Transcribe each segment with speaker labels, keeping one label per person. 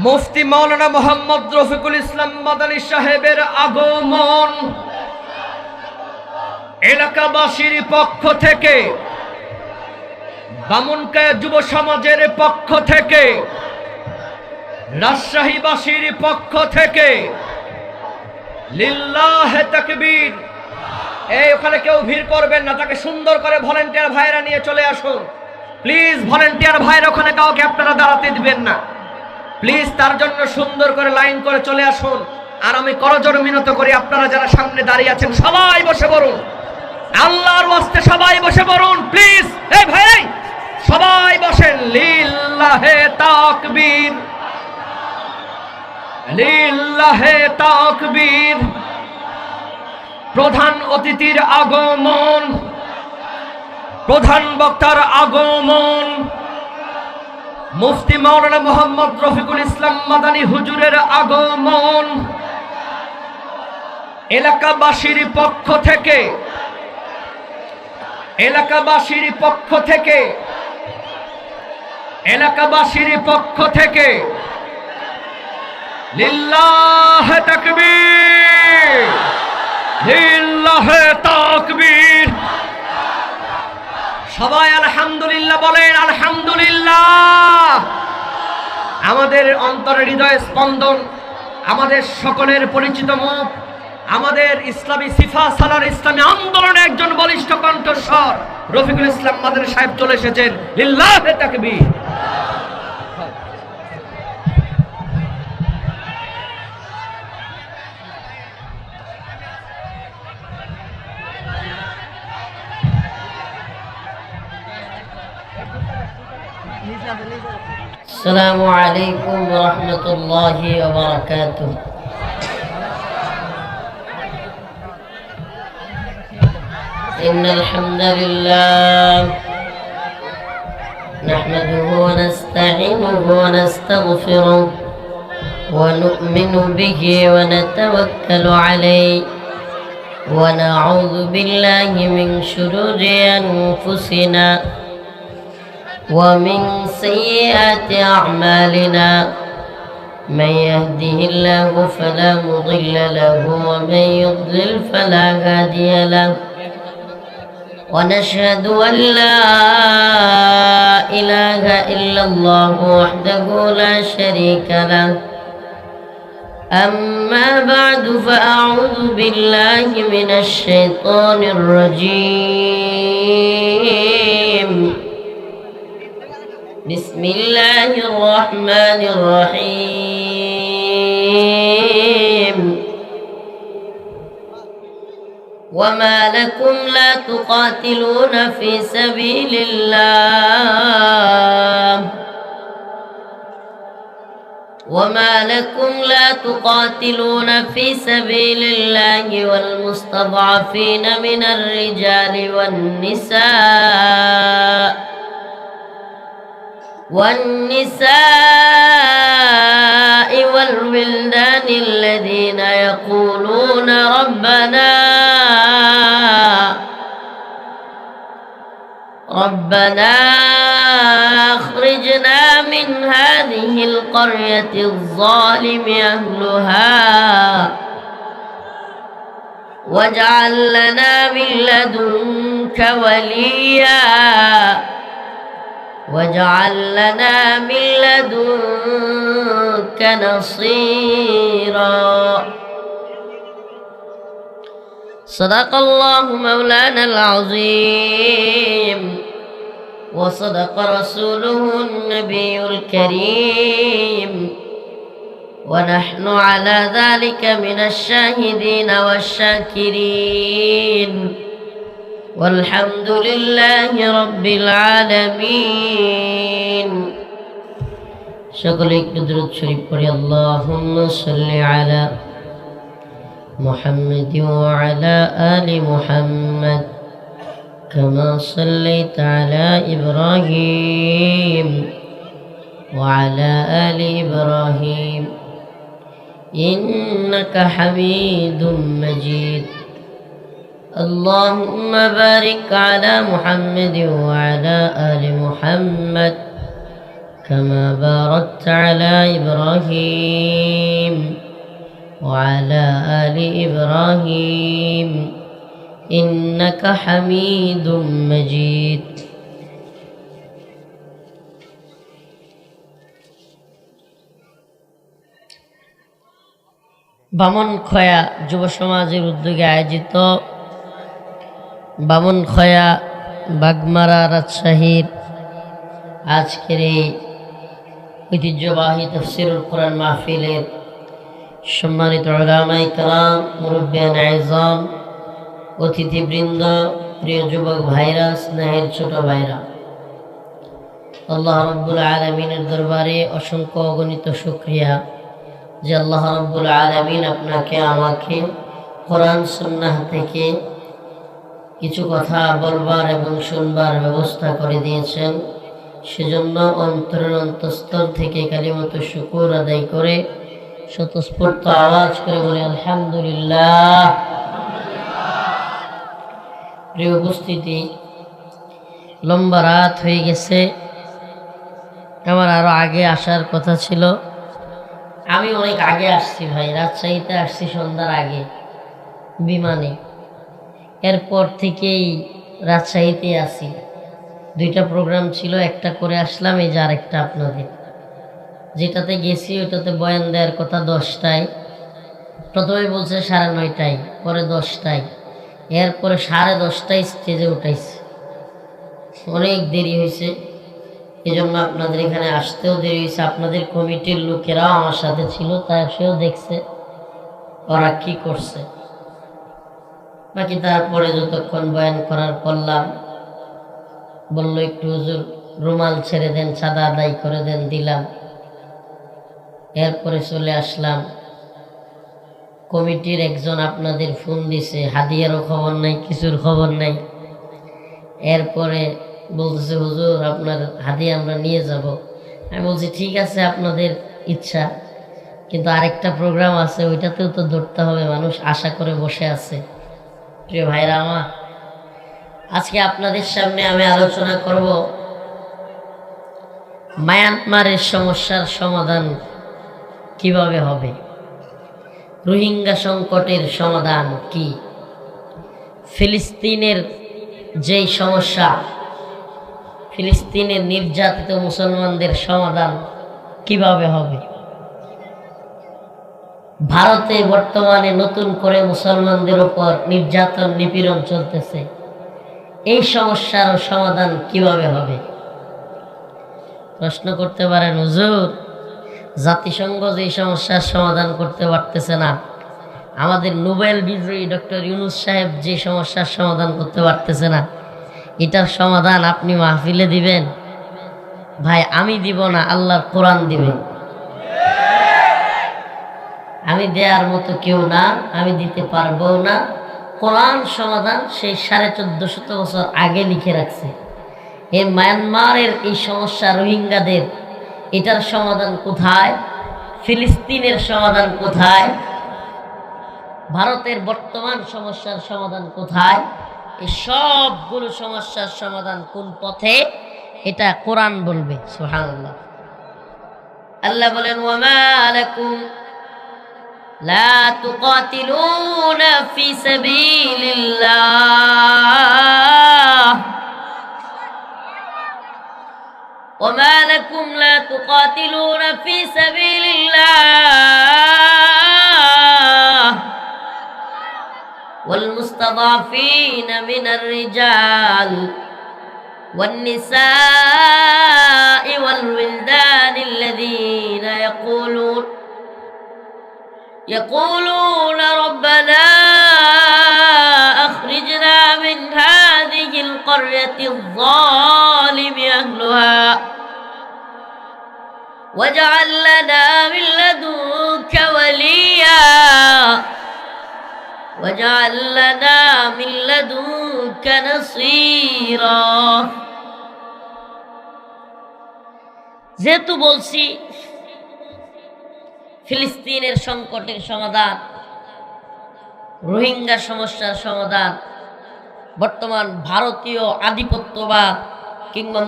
Speaker 1: মুফতি মাওলানা মোহাম্মদ রফিকুল ইসলাম মাদানী সাহেবের আগমন এলাকাবাসীর পক্ষ থেকে, বামুনকায়া যুব সমাজের পক্ষ থেকে, রাজশাহীবাসীর পক্ষ থেকে লিল্লাহে তাকবীর। এই ওখানে কেউ ভিড় করবেন না, তাকে সুন্দর করে ভলেন্টিয়ার ভাইরা নিয়ে চলে আসুন প্লিজ। ভলেন্টিয়ার ভাইরা ওখানে কাউকে আপনারা দাঁড়াতে দিবেন না প্লিজ, তার জন্য সুন্দর করে লাইন করে চলে আসুন। আর আমি করজোড়ে মিনত করি, আপনারা যারা সামনে দাঁড়িয়ে আছেন সবাই বসে পড়ুন, আল্লাহর ওয়াস্তে সবাই বসে পড়ুন প্লিজ। এই ভাই সবাই বসেন। লিল্লাহে তাকবীর, লিল্লাহে তাকবীর। প্রধান অতিথির আগমন, প্রধান বক্তার আগমন, মুফতি মাওলানা মোহাম্মদ রফিকুল ইসলাম মাদানী হুজুরের আগমন এলাকাবাসীর পক্ষ থেকে, এলাকাবাসীর পক্ষ থেকে, এলাকাবাসীর পক্ষ থেকে লিল্লাহে তাকবীর, লিল্লাহে তাকবীর। সবাই আলহামদুলিল্লাহ বলেন, আলহামদুলিল্লাহ। আমাদের অন্তরের হৃদয় স্পন্দন, আমাদের সকলের পরিচিত মুখ, আমাদের ইসলামী সিফা সালার ইসলামী আন্দোলনে একজন বলিষ্ঠ কণ্ঠস্বর রফিকুল ইসলাম মাদানী সাহেব চলে এসেছেন। লিল্লাহে তাকবীর।
Speaker 2: السلام عليكم ورحمة الله وبركاته. إن الحمد لله نحمده ونستعينه ونستغفره ونؤمن به ونتوكل عليه ونعوذ بالله من شرور أنفسنا ومن سيئات أعمالنا. من يهده الله فلا مضل له ومن يضلل فلا هادي له. ونشهد أن لا إله إلا الله وحده لا شريك له. أما بعد فأعوذ بالله من الشيطان الرجيم. بسم الله الرحمن الرحيم. وما لكم لا تقاتلون في سبيل الله، وما لكم لا تقاتلون في سبيل الله والمستضعفين من الرجال والنساء والولدان الذين يقولون ربنا أخرجنا من هذه القرية الظالم أهلها واجعل لنا من لدنك وليا واجعل لنا من لدنك نصيرا. صدق الله مولانا العظيم وصدق رسوله النبي الكريم، ونحن على ذلك من الشاهدين والشاكرين، والحمد لله رب العالمين. সকলে একটু দুরূদ শরীফ পড়ি। আল্লাহুম্মা সাল্লি আলা মুহাম্মাদ ওয়া আলা আলি মুহাম্মাদ কামা সাল্লাইতা আলা ইব্রাহিম ওয়া আলা আলি ইব্রাহিম ইন্নাকা হামিদুম মাজিদ। اللهم بارك على محمد وعلى آل محمد كما باركت على إبراهيم وعلى آل إبراهيم إنك حميد مجيد বামনখয়া যুব সমাজের উদ্যোগে আয়োজিত বামনখয়া বাগমারা রাজশাহীর আজকের এই ঐতিহ্যবাহী তাফসীরুল কোরআন মাহফিলের সম্মানিত উলামায়ে কেরাম, মুরব্বিয়ান আযম, অতিথিবৃন্দ, প্রিয় যুবক ভাইরা, স্নেহের ছোট ভাইরা, আল্লাহ রাব্বুল আলামিনের দরবারে অসংখ্য অগণিত শুকরিয়া যে আল্লাহ রাব্বুল আলামিন আপনাকে আমাকে কোরআন সুন্নাহ থেকে কিছু কথা বলবার এবং শুনবার ব্যবস্থা করে দিয়েছেন। সেজন্য অন্তরের অন্তঃস্থল থেকে কালিমাতু শুকর আদায় করে স্বতঃস্ফূর্ত আওয়াজ করে বলে আলহামদুলিল্লাহ। প্রিয় উপস্থিতি, লম্বা রাত হয়ে গেছে, আমার আরো আগে আসার কথা ছিল। আমি অনেক আগে আসছি ভাই, রাজশাহীতে আসছি সন্ধ্যার আগে বিমানে। এরপর থেকেই রাজশাহীতে আসি, দুইটা প্রোগ্রাম ছিল, একটা করে আসলাম, এই যে আরেকটা আপনাদের। যেটাতে গেছি ওটাতে বয়ান দেওয়ার কথা 10টায়, প্রথমে বলছে 9:30, পরে 10টায়, এরপরে 10:30টায় স্টেজে উঠাইছে। অনেক দেরি হয়েছে, এই জন্য আপনাদের এখানে আসতেও দেরি হয়েছে। আপনাদের কমিটির লোকেরাও আমার সাথে ছিল, তাই সেও দেখছে ওরা কি করছে। বাকি তারপরে যতক্ষণ বয়ান করার করলাম, বললো একটু হুজুর রুমাল ছেড়ে দেন, চাঁদা আদায় করে দেন, দিলাম। এরপরে চলে আসলাম। কমিটির একজন আপনাদের ফোন দিছে, হাদিয়ারও খবর নাই, কিছুর খবর নাই। এরপরে বলতেছে হুজুর আপনার হাদিয়া আমরা নিয়ে যাব। আমি বলছি ঠিক আছে, আপনাদের ইচ্ছা, কিন্তু আরেকটা প্রোগ্রাম আছে, ওইটাতেও তো ধরতে হবে, মানুষ আশা করে বসে আছে। প্রিয় ভাইরা আমার, আজকে আপনাদের সামনে আমি আলোচনা করব মায়ানমারের সমস্যার সমাধান কিভাবে হবে, রোহিঙ্গা সংকটের সমাধান কি, ফিলিস্তিনের যেই সমস্যা, ফিলিস্তিনের নির্যাতিত মুসলমানদের সমাধান কিভাবে হবে, ভারতে বর্তমানে নতুন করে মুসলমানদের উপর নির্যাতন নিপীড়ন চলতেছে, এই সমস্যার সমাধান কিভাবে হবে। প্রশ্ন করতে পারেন হুজুর, জাতিসংঘ যে সমস্যার সমাধান করতে পারতেছে না, আমাদের নোবেল বিজয়ী ডক্টর ইউনূস সাহেব যে সমস্যার সমাধান করতে পারতেছে না, এটার সমাধান আপনি মাহফিলে দিবেন? ভাই আমি দিব না, আল্লাহর কোরআন দিবে। আমি দেওয়ার মতো কেউ না, আমি দিতে পারবো না। কোরআন সমাধান সেই 1450 বছর আগে লিখে রাখছে। এই মায়ানমারের এই সমস্যা, রোহিঙ্গাদের, এটার সমাধান কোথায়? ফিলিস্তিনের সমাধান কোথায়? ভারতের বর্তমান সমস্যার সমাধান কোথায়? এই সবগুলো সমস্যার সমাধান কোন পথে, এটা কোরআন বলবে। সুবহানাল্লাহ। আল্লাহ বলেন ওয়ামা লাকুম লা তুকাতিলুনা ফি সাবিলিল্লাহ وما لكم لا تقاتلون في سبيل الله والمستضعفين من الرجال والنساء والولدان الذين يقولون ربنا أخرجنا من هذه القرية الظالم أهلها واجعل لنا من لدنك وليا واجعل لنا من لدنك نصيرا। যেহেতু বলছি ফিলিস্তিনের সংকটের সমাধান, রোহিঙ্গা সমস্যার সমাধান, বর্তমান ভারতীয় আধিপত্যবাদ কিংবা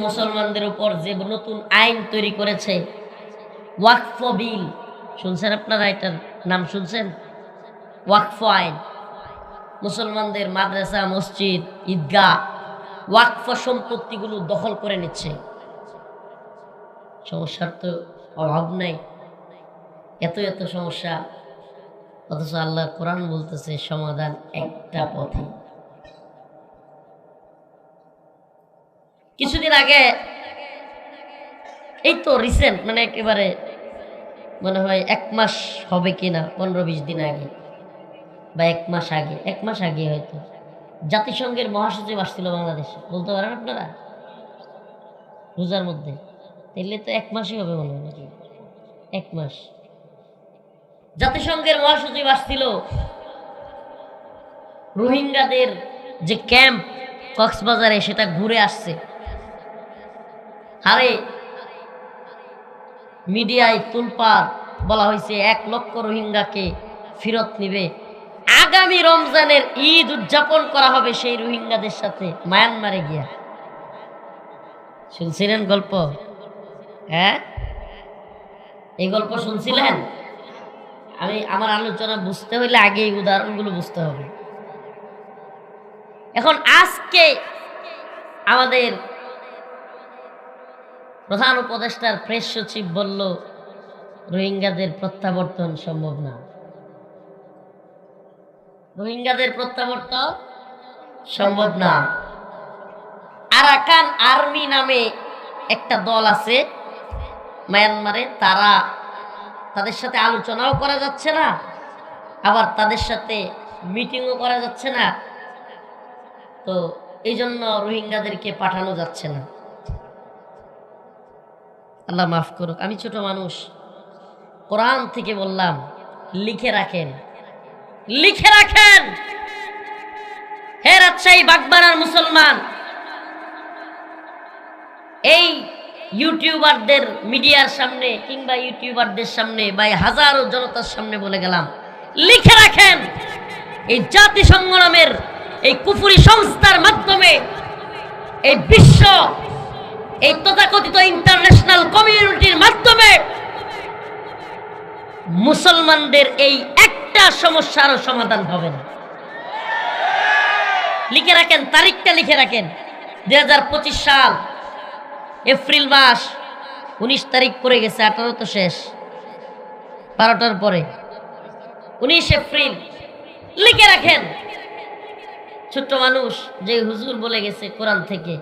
Speaker 2: মুসলমানদের উপর যে নতুন আইন তৈরি করেছে ওয়াকফ বিল, শুনছেন আপনারা? এটার নাম শুনছেন? ওয়াকফ আইন। মুসলমানদের মাদ্রাসা, মসজিদ, ঈদগাহ, ওয়াকফ সম্পত্তিগুলো দখল করে নিচ্ছে। সমস্যার তো অভাব নাই, এত এত সমস্যা, অথচ আল্লাহ কোরআন বলতেছে সমাধান একটা পথে। কিছুদিন আগে, এই তো রিসেন্ট, মানে একেবারে মনে হয় 1 মাস হবে কিনা, 15-20 দিন আগে বা 1 মাস আগে, 1 মাস আগে হয়তো জাতিসংঘের মহাসচিব আসছিল বাংলাদেশে। বলতে পারেন আপনারা? রোজার মধ্যে, তাইলে তো 1 মাসই হবে মনে হয় নাকি? 1 মাস জাতিসংঘের মহাসচিব আসছিল। রোহিঙ্গাদের যে ক্যাম্প কক্সবাজারে, সেটা ঘুরে আসছে। আরে মিডিয়ায় তুলপাড়, বলা হয়েছে 1 লক্ষ রোহিঙ্গাকে ফেরত নিবে। আগামী রমজানের ঈদ উদযাপন করা হবে সেই রোহিঙ্গাদের সাথে মায়ানমারে গিয়া। শুনছিলেন গল্প? হ্যাঁ, এই গল্প শুনছিলেন? আমার আলোচনা বুঝতে হইলে আগে এই উদাহরণগুলো বুঝতে হবে। এখন আজকে আমাদের প্রধান উপদেষ্টার প্রেস সচিব বলল রোহিঙ্গাদের প্রত্যাবর্তন সম্ভব না। রোহিঙ্গাদের প্রত্যাবর্তন সম্ভব না। আরাকান আর্মি নামে একটা দল আছে মায়ানমারে, তাদের সাথে আলোচনাও করা যাচ্ছে না, আবার তাদের সাথে মিটিংও করা যাচ্ছে না। তো এই জন্য রোহিঙ্গাদেরকে পাঠানো যাচ্ছে না। আল্লাহ মাফ করুক, আমি ছোট মানুষ, কোরআন থেকে বললাম লিখে রাখেন, লিখে রাখেন। হে রাজশাহী বাগবাড়ার মুসলমান, এই ইউটিউবারদের মিডিয়ার সামনে কিংবা ইউটিউবারদের সামনে বা হাজারো জনতার সামনে বলে গেলাম, লিখে রাখেন, এই জাতিসংঘ নামের এই কুফরি সংস্থার মাধ্যমে এই বিশ্ব, এই তথাকথিত ইন্টারন্যাশনাল কমিউনিটির মাধ্যমে মুসলমানদের এই একটা সমস্যারও সমাধান হবে না। লিখে রাখেন, তারিখটা লিখে রাখেন। 2025 সাল এপ্রিল মাস 19 তারিখ পড়ে গেছে, 18 তো শেষ, 12টার পরে 19 এপ্রিল লিখে রাখেন। ছোট্ট মানুষ, যে হুজুর বলে গেছে কোরআন থেকে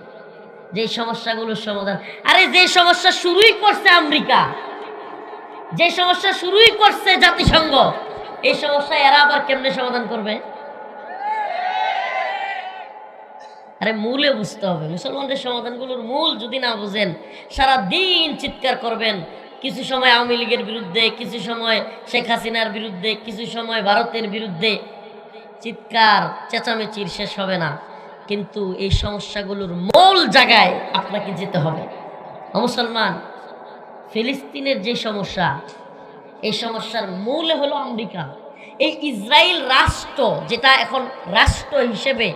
Speaker 2: যে সমস্যাগুলোর সমাধান, আরে যে সমস্যা শুরুই করছে আমেরিকা, যে সমস্যা শুরুই করছে জাতিসংঘ, এই সমস্যা এরা আবার কেমনে সমাধান করবে? আরে মূলে বুঝতে হবে। মুসলমানদের সমাধানগুলোর মূল যদি না বুঝেন, সারা দিন চিৎকার করবেন, কিছু সময় আওয়ামী লীগের বিরুদ্ধে, কিছু সময় শেখ হাসিনার বিরুদ্ধে, কিছু সময় ভারতের বিরুদ্ধে, চিৎকার চেঁচামেচির শেষ হবে না। কিন্তু এই সমস্যাগুলোর মূল জায়গায় আপনাকে যেতে হবে। মুসলমান, ফিলিস্তিনের যে সমস্যা, এই সমস্যার মূল হলো আমেরিকা। এই ইসরায়েল রাষ্ট্র, যেটা এখন রাষ্ট্র হিসেবে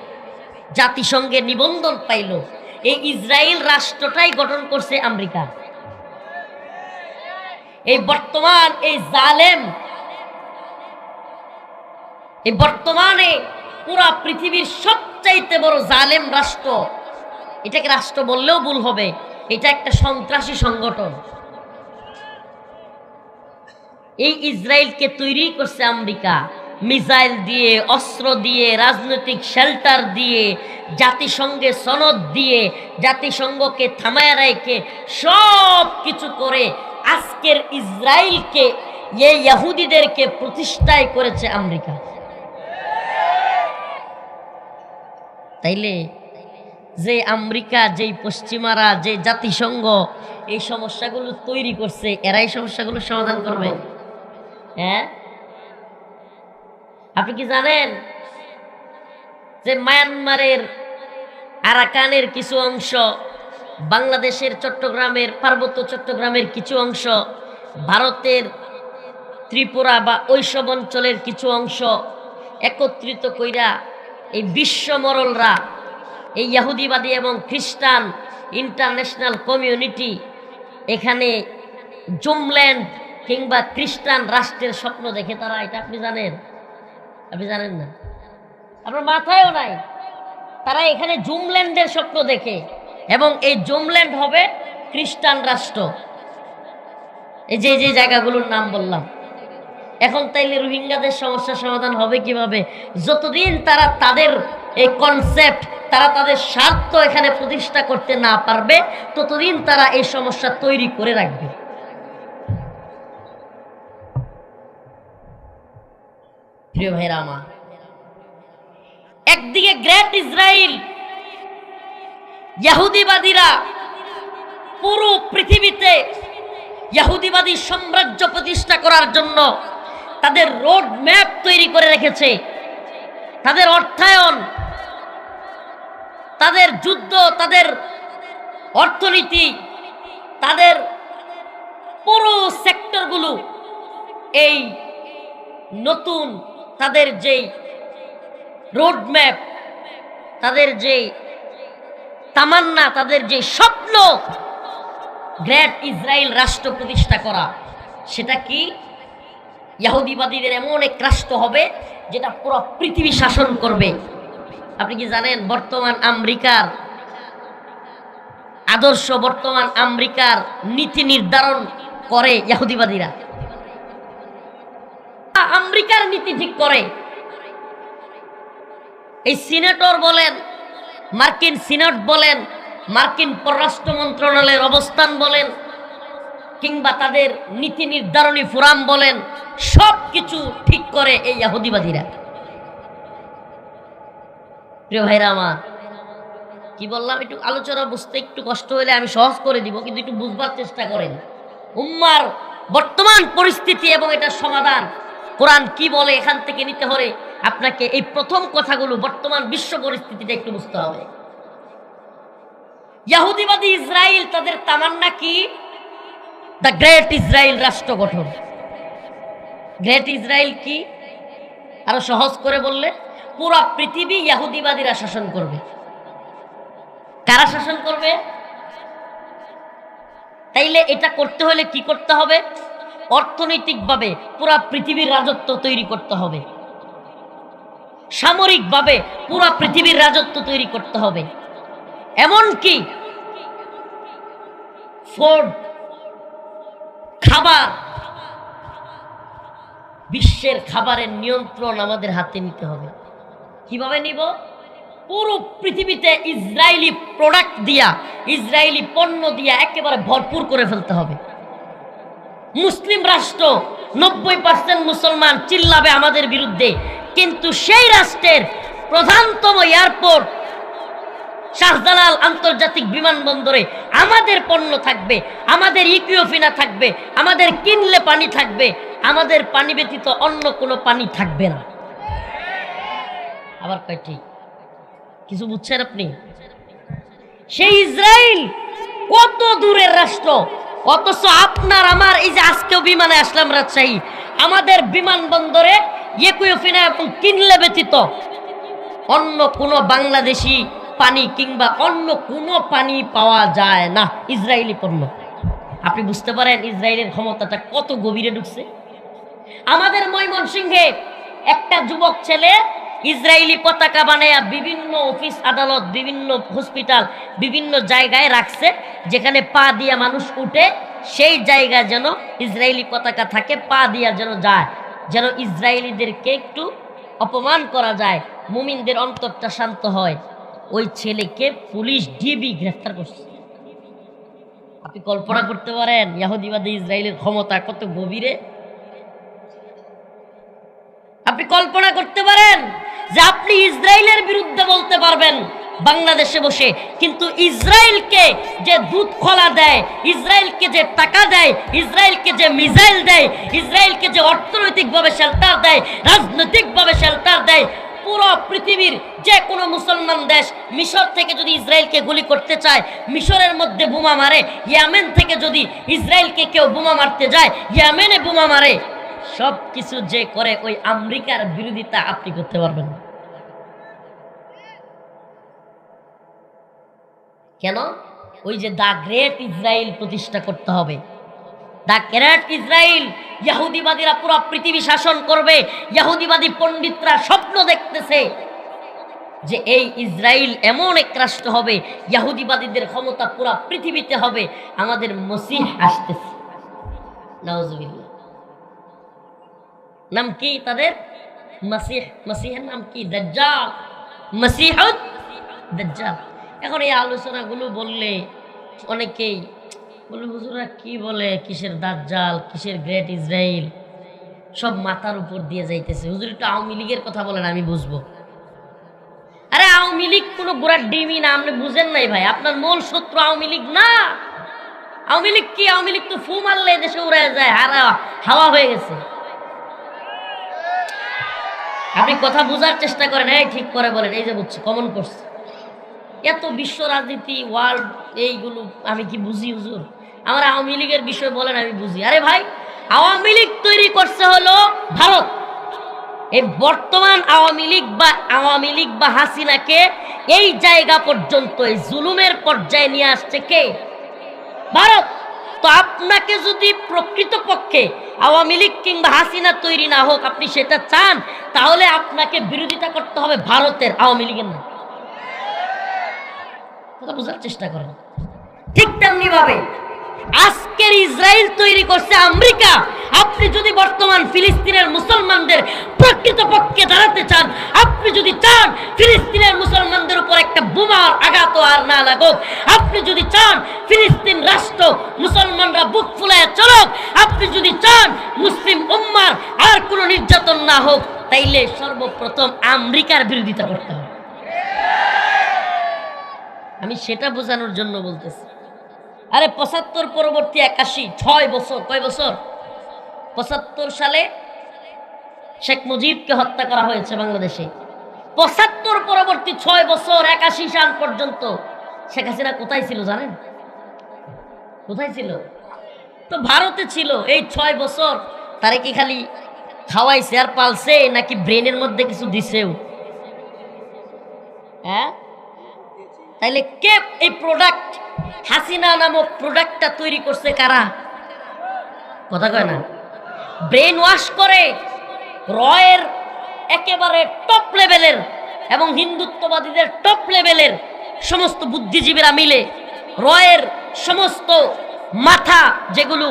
Speaker 2: জাতিসংঘে নিবন্ধন পাইল, এই ইসরায়েল রাষ্ট্রটাই গঠন করছে আমেরিকা। এই বর্তমান এই জালেম, এই বর্তমানে পুরা পৃথিবীর সবচাইতে বড় জালেম রাষ্ট্র, এটাকে রাষ্ট্র বললেও ভুল হবে, এটা একটা সন্ত্রাসী সংগঠন। এই ইসরায়েলকে তৈরি করছে আমেরিকা, মিসাইল দিয়ে, অস্ত্র দিয়ে, রাজনৈতিক শেল্টার দিয়ে, জাতিসংঘে সনদ দিয়ে, জাতিসংঘকে থামায় রেখে সব কিছু করে আজকের ইসরায়েলকে, এই ইহুদিদেরকে প্রতিষ্ঠায় করেছে আমেরিকা। তাইলে যে আমেরিকা, যেই পশ্চিমারা, যে জাতিসংঘ এই সমস্যাগুলো তৈরি করছে, এরাই সমস্যাগুলো সমাধান করবে? হ্যাঁ, আপনি কি জানেন যে মায়ানমারের আরাকানের কিছু অংশ, বাংলাদেশের চট্টগ্রামের, পার্বত্য চট্টগ্রামের কিছু অংশ, ভারতের ত্রিপুরা বা ওইসব অঞ্চলের কিছু অংশ একত্রিত কইরা এই বিশ্ব মরলরা, এই ইহুদিবাদী এবং খ্রিস্টান ইন্টারন্যাশনাল কমিউনিটি এখানে জুমল্যান্ড কিংবা খ্রিস্টান রাষ্ট্রের স্বপ্ন দেখে তারা, এটা আপনি জানেন? আপনি জানেন না, আপনার মাথায়ও নাই। তারা এখানে জুমল্যান্ডের স্বপ্ন দেখে, এবং এই জুমল্যান্ড হবে খ্রিস্টান রাষ্ট্র। এই যে যে জায়গাগুলোর নাম বললাম। এখন তাইলে রোহিঙ্গাদের সমস্যার সমাধান হবে কিভাবে? যতদিন তারা তাদের এই কনসেপ্ট, তারা তাদের স্বার্থ এখানে প্রতিষ্ঠা করতে না পারবে, ততদিন তারা এই সমস্যা তৈরি করে রাখবে। প্রিয় ভাইরা আমার, একদিকে গ্রেট ইসরায়েল, ইহুদিবাদীরা পুরো পৃথিবীতে ইহুদিবাদী সাম্রাজ্য প্রতিষ্ঠা করার জন্য তাদের রোড ম্যাপ তৈরি করে রেখেছে। তাদের অর্থায়ন, তাদের যুদ্ধ, তাদের অর্থনীতি, তাদের পুরো সেক্টরগুলো এই নতুন তাদের যেই রোড ম্যাপ, তাদের যেই তামান্না, তাদের যে স্বপ্ন গ্রেট ইসরায়েল রাষ্ট্র প্রতিষ্ঠা করা, সেটা কি? ইহুদিবাদীদের এমন এক রাষ্ট্র হবে যেটা পুরো পৃথিবী শাসন করবে। আপনি কি জানেন বর্তমান আমেরিকার আদর্শ, বর্তমান আমেরিকার নীতি নির্ধারণ করে ইহুদিবাদীরা? আমেরিকার নীতি ঠিক করে এই সিনেটর বলেন, মার্কিন সিনেট বলেন, মার্কিন পররাষ্ট্র মন্ত্রণালয়ের অবস্থান বলেন, কিংবা তাদের নীতি নির্ধারণী ফোরাম বলেন, সব কিছু ঠিক করে এই ইহুদিবাদীরা। প্রিয় ভাইরা আমার, কি বললাম? একটু আলোচনা বুঝতে একটু কষ্ট হলে আমি সহজ করে দিব, কিন্তু একটু বুঝবার চেষ্টা করেন উম্মার বর্তমান পরিস্থিতি এবং এটার সমাধান কোরআন কি বলে। এখান থেকে নিতে হলে আপনাকে এই প্রথম কথাগুলো, বর্তমান বিশ্ব পরিস্থিতিটা একটু বুঝতে হবে। ইহুদিবাদী ইসরায়েল, তাদের তামান্না কি? দ্য গ্রেট ইসরায়েল রাষ্ট্র গঠন। গ্রেট ইসরায়েল কি? আরো সহজ করে বললে, পুরো পৃথিবী ইহুদিবাদীরা শাসন করবে। কারা শাসন করবে? তাইলে এটা করতে হলে কি করতে হবে? অর্থনৈতিকভাবে পুরো পৃথিবীর রাজত্ব তৈরি করতে হবে, সামরিকভাবে পুরো পৃথিবীর রাজত্ব তৈরি করতে হবে। এমনকি ফুড, খাবার, বিশ্বের খাবারের নিয়ন্ত্রণ আমাদের হাতে নিতে হবে। কিভাবে নিব? পুরো পৃথিবীতে ইসরায়েলি প্রোডাক্ট দিয়া, ইসরায়েলি পণ্য দিয়া একেবারে ভরপুর করে ফেলতে হবে। মুসলিম রাষ্ট্র, 90% মুসলমান চিল্লাবে আমাদের বিরুদ্ধে, কিন্তু সেই রাষ্ট্রের প্রধানতম এয়ারপোর্ট শাহজালাল আন্তর্জাতিক বিমানবন্দরে আমাদের পণ্য থাকবে, আমাদের ইকুইফিনা থাকবে, আমাদের কিনলে পানি থাকবে, আমাদের পানি ব্যতীত অন্য কোনো পানি থাকবে না। আবার কয় ঠিক? কিছু বুঝছেন আপনি? সেই ইসরায়েল কত দূরের রাষ্ট্র, অথচ আপনার আমার এই যে আজকেও বিমানে আসলাম রাজশাহী, আমাদের বিমানবন্দরে ইকুইফিনা এবং কিনলে ব্যতীত অন্য কোনো বাংলাদেশি পানি কিংবা অন্য কোনো পানি পাওয়া যায় না, ইসরায়েলি পণ্য। আপনি বুঝতে পারেন ইসরায়েলের ক্ষমতাটা কত গভীরে ঢুকছে। আমাদের ময়মনসিংহে একটা যুবক ছেলে ইসরায়েলি পতাকা বানায়া বিভিন্ন অফিস আদালত, বিভিন্ন হসপিটাল, বিভিন্ন জায়গায় রাখছে, যেখানে পা দিয়া মানুষ উঠে সেই জায়গায় যেন ইসরায়েলি পতাকা থাকে, পা দিয়া যেন যায়, যেন ইসরায়েলিদেরকে একটু অপমান করা যায়, মুমিনদের অন্তরটা শান্ত হয়। ওই ছেলেকে পুলিশ ডিবি গ্রেফতার করছে। আপনি কল্পনা করতে পারেন ইহুদিবাদী ইসরায়েলের ক্ষমতা কত গভীরে? আপনি কল্পনা করতে পারেন যে আপনি ইসরায়েলের বিরুদ্ধে বলতে পারবেন বাংলাদেশে বসে, কিন্তু ইসরায়েলকে যে দুধ খোলা দেয়, ইসরায়েলকে যে টাকা দেয়, ইসরায়েলকে যে মিসাইল দেয়, ইসরায়েলকে যে অর্থনৈতিকভাবে শেল্টার দেয়, রাজনৈতিকভাবে শেল্টার দেয়, পুরো পৃথিবীর যে কোনো মুসলমান দেশ মিশর থেকে যদি ইসরায়েলকে গুলি করতে চায়, মিশরের মধ্যে বোমা মারে। ইয়েমেন থেকে যদি ইসরায়েলকে কেউ বোমা মারতে যায়, ইয়েমেনে বোমা মারে। সব কিছু যে করে, ওই আমেরিকার বিরোধিতা আপনি করতে পারবেন না। কেন? ওই যে দ্য গ্রেট ইসরায়েল প্রতিষ্ঠা করতে হবে। দ্য গ্রেট ইসরায়েল, ইহুদিবাদীরা পুরো পৃথিবী শাসন করবে। ইহুদিবাদী পণ্ডিতরা স্বপ্ন দেখতেছে যে এই ইসরায়েল এমন এক রাষ্ট্র হবে, ইহুদিবাদীদের ক্ষমতা পুরো পৃথিবীতে হবে। আমাদের মসিহ আসতেছে, নাউজুবিল্লাহ। নাম কি তাদের? মসিহ। মসিহের নাম কি? দাজ্জাল, মসিহুদ দাজ্জাল। এখন এই আলোচনাগুলো বললে অনেকেই বলে, হুজুরা কি বলে, কিসের দাজ্জাল, কিসের গ্রেট ইসরায়েল, সব মাথার উপর দিয়ে যাইতেছে। হুজুর একটু আওয়ামী লীগের কথা বলেন, আমি বুঝবো। আরে আওয়ামী লীগ কোনো গোড়ার ডিমই না, আপনি বুঝেন নাই ভাই। আপনার মূল শত্রু আওয়ামী লীগ না। আওয়ামী লীগ কি? আওয়ামী লীগ তো ফু মারলে দেশে উড়ে যায়, হাওয়া হয়ে গেছে। আপনি কথা বোঝার চেষ্টা করেন, এই ঠিক করে বলেন। এই যে বুঝছি, কমন করছে। এত বিশ্ব রাজনীতি, ওয়ার্ল্ড, এইগুলো আমি কি বুঝি হুজুর? আমার আওয়ামী লীগের বিষয় বলেন, আমি বুঝি। আরে ভাই, আওয়ামী লীগ তৈরি করছে হলো ভারত। এই বর্তমান আওয়ামী লীগ বা হাসিনাকে এই জায়গা পর্যন্ত, এই জুলুমের পর্যায়ে নিয়ে আসছে কে? ভারত। তো আপনাকে যদি প্রকৃতপক্ষে আওয়ামী লীগ কিংবা হাসিনা তৈরি না হোক, আপনি সেটা চান, তাহলে আপনাকে বিরোধিতা করতে হবে ভারতের, আওয়ামী লীগের না। কথা বোঝার চেষ্টা করেন। ঠিক তেমনি ভাবে আজকের ইসরায়েল তৈরি করছে আমেরিকা। আপনি যদি বর্তমান ফিলিস্তিনের মুসলমানদের প্রকৃতপক্ষে দাঁড়াতে চান, আপনি যদি চান ফিলিস্তিনের মুসলমানদের উপর একটা বোমার আঘাত আর না লাগুক, আপনি যদি চান ফিলিস্তিন রাষ্ট্র মুসলমানরা বুক ফুলায় চলুক, আপনি যদি চান মুসলিম উম্মার আর কোনো নির্যাতন না হোক, তাইলে সর্বপ্রথম আমেরিকার বিরোধিতা করতে হবে। আমি সেটা বোঝানোর জন্য বলতেছি। আরে ৭৫ পরবর্তী ৮১, ৬ বছর, কয় বছর? ৭৫ সালে শেখ মুজিবকে হত্যা করা হয়েছে বাংলাদেশে। ৭৫ পরবর্তী ৬ বছর, ৮১ সাল পর্যন্ত শেখ হাসিনা কোথায় ছিল জানেন? কোথায় ছিল? তো ভারতে ছিল। এই ৬ বছর তারে কি খালি খাওয়াইছে আর পালছে, নাকি ব্রেনের মধ্যে কিছু দিছেও? হ্যাঁ, তাইলে কে এই প্রোডাক্ট, হাসিনা নামক প্রোডাক্টটা তৈরি করছে? কারা? কথা কয় না। ব্রেন ওয়াশ করে রয়ের একেবারে টপ লেভেলের এবং হিন্দুত্ববাদীদের টপ লেভেলের সমস্ত বুদ্ধিজীবীরা মিলে রয়ের সমস্ত মাথা যেগুলো,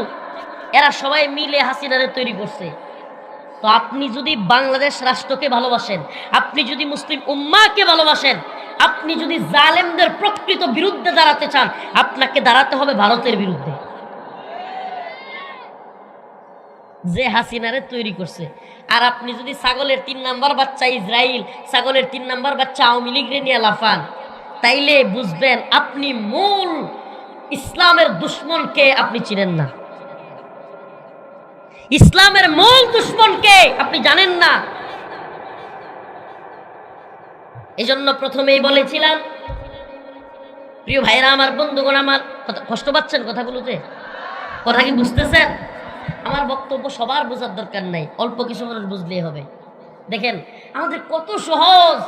Speaker 2: এরা সবাই মিলে হাসিনারে তৈরি করছে। তো আপনি যদি বাংলাদেশ রাষ্ট্রকে ভালোবাসেন, আপনি যদি মুসলিম উম্মাহকে ভালোবাসেন, আপনি যদি জালেমদের প্রকৃত বিরুদ্ধে দাঁড়াতে চান, আপনাকে দাঁড়াতে হবে ভারতের বিরুদ্ধে, যে হাসিনারে তৈরি করছে। আর আপনি যদি ছাগলের ৩ নাম্বার বাচ্চা ইসরায়েল, ছাগলের 3 নাম্বার বাচ্চা আওয়ামী লীগরে নিয়ে লাফান, তাইলে বুঝবেন আপনি মূল ইসলামের দুশ্মনকে আপনি চিনেন না। ইসলামের মূল দুশ্মনকে আপনি জানেন না। এজন্য প্রথমেই বলেছিলাম, প্রিয় ভাইরা আমার, বন্ধুগণ আমার, কষ্ট পাচ্ছেন কথাগুলোতে? কথা কি বুঝতেছেন? আমার বক্তব্য সবার বোঝার দরকার নাই, অল্প কিছু মানুষ বুঝলেই হবে। দেখেন আমাদের কত সহজ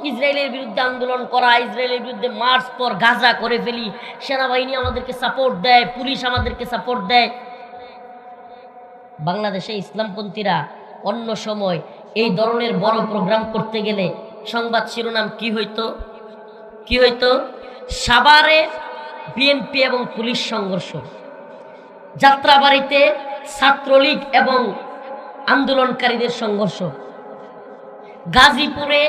Speaker 2: ইসরায়েলের বিরুদ্ধে আন্দোলন করা, ইসরায়েলের বিরুদ্ধে মার্চ পর গাজা করে ফেলি, সেনাবাহিনী আমাদেরকে সাপোর্ট দেয়, পুলিশ আমাদেরকে সাপোর্ট দেয়। বাংলাদেশে ইসলামপন্থীরা অন্য সময় এই ধরনের বড় প্রোগ্রাম করতে গেলে সংবাদ শিরোনাম কি হইতো? সাভারে বিএনপি এবং পুলিশ সংঘর্ষ, যাত্রাবাড়িতে ছাত্রলীগ এবং আন্দোলনকারীদের সংঘর্ষ, গাজীপুরে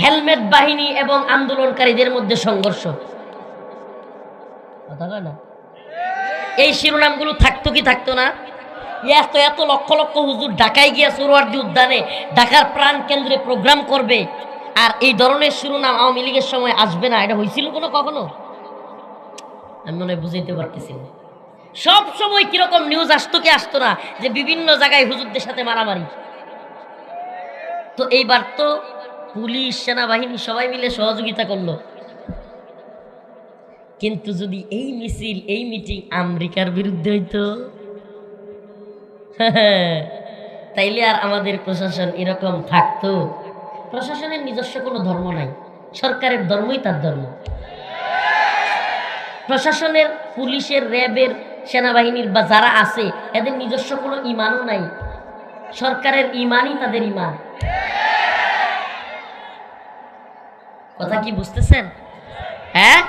Speaker 2: হেলমেট বাহিনী এবং আন্দোলনকারীদের মধ্যে সংঘর্ষ। কথা কয় না? এই শিরোনামগুলো থাকতো কি থাকতো না? এত লক্ষ লক্ষ হুজুর ঢাকায় গিয়া সোহরাওয়ার্দী উদ্যানে, ঢাকার প্রাণ কেন্দ্রে প্রোগ্রাম করবে, আর এই ধরনের শিরোনাম আওয়ামী লীগের সময় আসবে না? এটা হয়েছিল কখনো? আমি মনে হয় বুঝাইতে পারতেছি না। সব সময় কিরকম নিউজ আসতো কি আসতো না, যে বিভিন্ন জায়গায় হুজুরদের সাথে মারামারি। তো এইবার তো পুলিশ, সেনাবাহিনী সবাই মিলে সহযোগিতা করলো। কিন্তু যদি এই মিছিল, এই মিটিং আমেরিকার বিরুদ্ধে হইতো, তাইলে আর আমাদের প্রশাসন এরকম থাকতো? প্রশাসনের নিজস্ব কোনো ধর্ম নাই, সরকারের ধর্মই তার ধর্ম। প্রশাসনের, পুলিশের, র্যাবের, সেনাবাহিনীর বা যারা আছে এদের নিজস্ব কোনো ইমানও নাই। সরকারের ইমানই তাদের ইমান। কথা কি বুঝতেছেন? হ্যাঁ,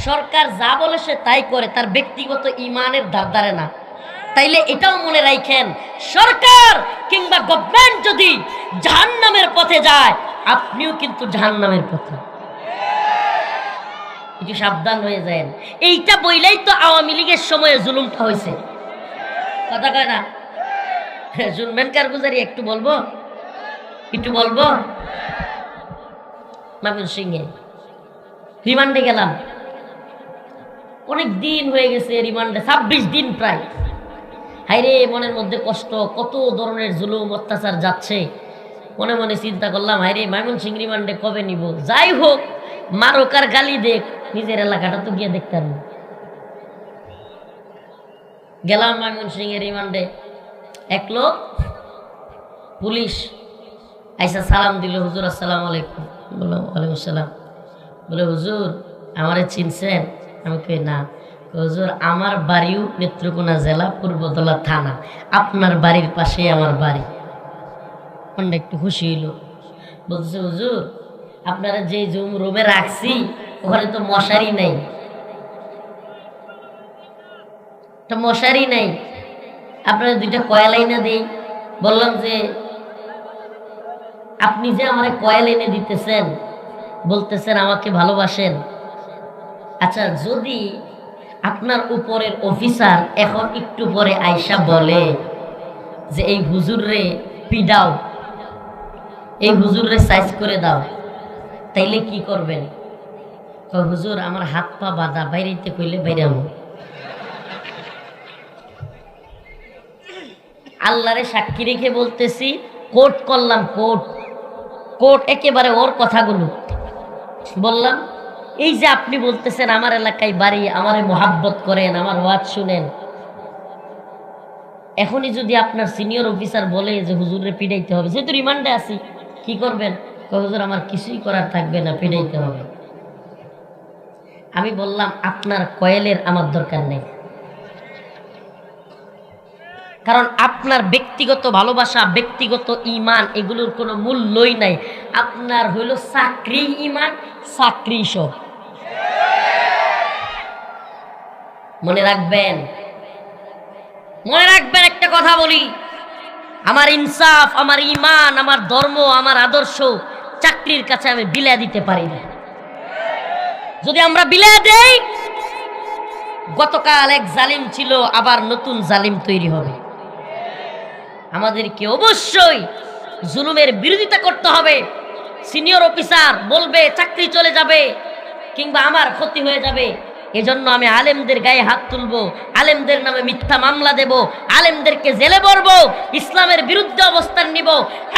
Speaker 2: সরকার যা বলে সে তাই করে, তার ব্যক্তিগত ইমানের ধারে না। তাইলে এটাও মনে রাখেন, সরকার কিংবা গভর্নমেন্ট যদি জাহান্নামের পথে যায়, আপনিও কিন্তু জাহান্নামের পথে। একটু সাবধান হয়ে যান। এইটা বইলেই তো আওয়ামী লীগের সময়ে জুলুমটা হয়েছে। কথা কয় না? শুনবেন কারগুজারি? একটু বলবো, একটু বলবো। ময়মনসিংহে রিমান্ডে গেলাম, অনেক দিন হয়ে গেছে রিমান্ডে, 26 দিন প্রায়। হাইরে মনের মধ্যে কষ্ট, কত ধরনের জুলুম অত্যাচার যাচ্ছে। মনে মনে চিন্তা করলাম, হাইরে ময়মনসিংহ রিমান্ডে কবে নিব? যাই হোক, মারুক আর গালি দেখ, নিজের এলাকাটা তো গিয়ে দেখতাম। গেলাম ময়মনসিংহে রিমান্ডে। এক লোক পুলিশ আইসা সালাম দিল, হুজুর আসসালামু আলাইকুম। বললাম ওয়ালাইকুম আসসালাম। বলে হুজুর আমারে চিনছেন? আমি কই না। হুজুর আমার বাড়িও নেত্রকোনা জেলা পূর্বতলা থানা, আপনার বাড়ির পাশে আমার বাড়ি। মনটা একটু খুশি হইল। বলতেছে হুজুর আপনারা যে জুম রুমে রাখছি ওখানে তো মশারি নেই, তো মশারি নেই, আপনারা দুইটা কয়েল এনে দিই। বললাম যে আপনি যে আমারে কয়েল এনে দিতেছেন, বলতেছেন আমাকে ভালোবাসেন, আচ্ছা যদি আপনার উপরের অফিসার এখন একটু পরে আয়সা বলে যে এই হুজুররে পিডাও, এই হুজুররে সাইজ করে দাও, তাইলে কি করবেন? হুজুর আমার হাত পা বাঁধা, বাইরেতে কইলে বাইরামো। আল্লাহরে সাক্ষী রেখে বলতেছি, কোর্ট করলাম, কোর্ট কোর্ট একেবারে ওর কথাগুলো বললাম। এই যে আপনি বলতেছেন আমার এলাকায় বাড়ি, আমারে মোহাব্বত করেন, আমার ওয়াজ শুনেন, এখনই যদি আপনার সিনিয়র অফিসার বলে যে হুজুরে পিড়াইতে হবে, যেহেতু রিমান্ডে আছি, কি করবেন? হুজুর আমার কিছুই করার থাকবে না, পিড়াইতে হবে। আমি বললাম আপনার কয়েলের আমার দরকার নেই, কারণ আপনার ব্যক্তিগত ভালোবাসা, ব্যক্তিগত ইমান এগুলোর কোনো মূল্যই নাই। আপনার হইল চাকরি ইমান, চাকরি সব। মনে রাখবেন, মনে রাখবেন একটা কথা বলি, আমার ইনসাফ, আমার ইমান, আমার ধর্ম, আমার আদর্শ চাকরির কাছে আমি বিলিয়ে দিতে পারি না। যদি আমরা বিলিয়ে দেই, গতকাল এক জালিম ছিল, আবার নতুন জালিম তৈরি হবে। আমাদেরকে অবশ্যই জুলুমের বিরোধিতা করতে হবে। সিনিয়র অফিসার বলবে চাকরি চলে যাবে কিংবা আমার ক্ষতি হয়ে যাবে, এজন্য আমি আলেমদের গায়ে হাত তুলবো, আলেমদের নামে মিথ্যা মামলা দেব, আলেমদেরকে জেলে ভরবো, ইসলামের বিরুদ্ধে অবস্থান নিব।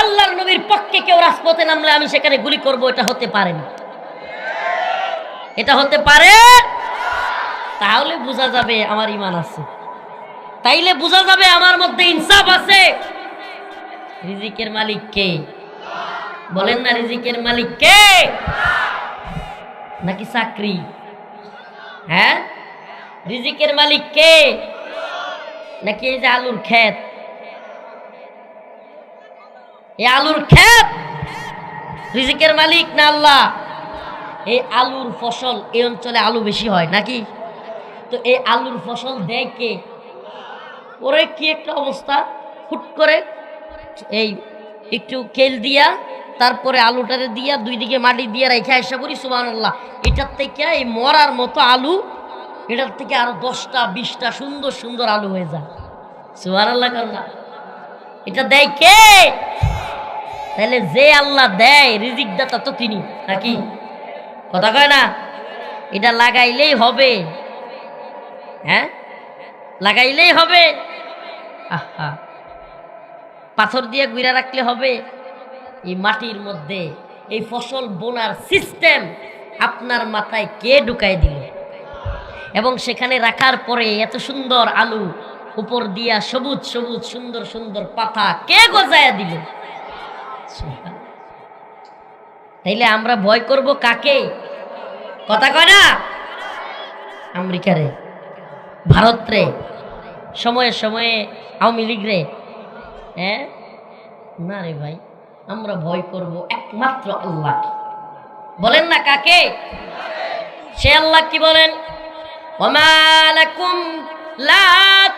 Speaker 2: আল্লাহর নবীর পক্ষে কেউ রাজপথে নামলে আমি সেখানে গুলি করব, এটা হতে পারে না। এটা হতে পারে? তাহলে বোঝা যাবে আমার ঈমান আছে, তাইলে বোঝা যাবে আমার মধ্যে ইনসাফ আছে। রিজিকের মালিক কে? বলেন না, রিজিকের মালিক কে? নাকি চাকরি? হ্যাঁ, রিজিকের মালিক কে? নাকি এই যে আলুর ক্ষেত? এই আলুর ক্ষেত রিজিকের মালিক না আল্লাহ? এই আলুর ফসল, এই অঞ্চলে আলু বেশি হয় নাকি? তো এই আলুর ফসল দেয় কে? ওরে কি একটা অবস্থা, হুট করে এই একটু কেল দিয়া তারপরে আলুটারে দিয়া দুই দিকে মাটি দিয়ে রেখে আসা করি সুবহানাল্লাহ। এটার থেকে এই মরার মতো আলু, এটার থেকে আরো 10টা 20টা সুন্দর সুন্দর আলু হয়ে যায়। সুবহানাল্লাহ কারণা এটা দেয় কে? তাহলে যে আল্লাহ দেয়, রিজিক দাতা তো তিনি নাকি? কথা কয় না? এটা লাগাইলেই হবে, হ্যাঁ লাগাইলেই হবে। আহা, পাথর দিয়ে গুইরা রাখলে হবে? এই মাটির মধ্যে এই ফসল বোনার সিস্টেম আপনার মাথায় কে ঢুকাই দিল? এবং সেখানে রাখার পরে এত সুন্দর আলু, উপর দিয়া সবুজ সবুজ সুন্দর সুন্দর পাতা কে গজায়া দিল? তাইলে আমরা ভয় করব কাকে? কথা কয় না? আমেরিকা রে, ভারত রে, সময়ে সময়ে আওয়ামী লীগ রে। হ্যাঁ না রে ভাই, আমরা ভয় করব একমাত্র আল্লাহকে। বলেন না কাকে? সে আল্লাহ কি বলেন? ওমা লাকুম লা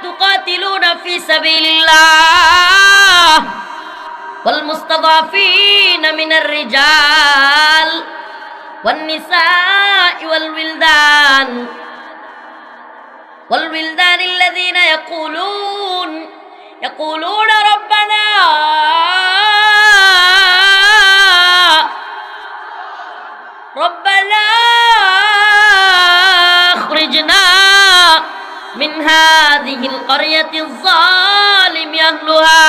Speaker 2: তুকাতিলুনা ফি সাবিলিল্লাহ ওয়াল মুস্তাদাফিনা মিনার রিজাল ওয়ান নিসাই ওয়াল উইলদান الذين يقولون ربنا اخرجنا من هذه القرية الظالم أهلها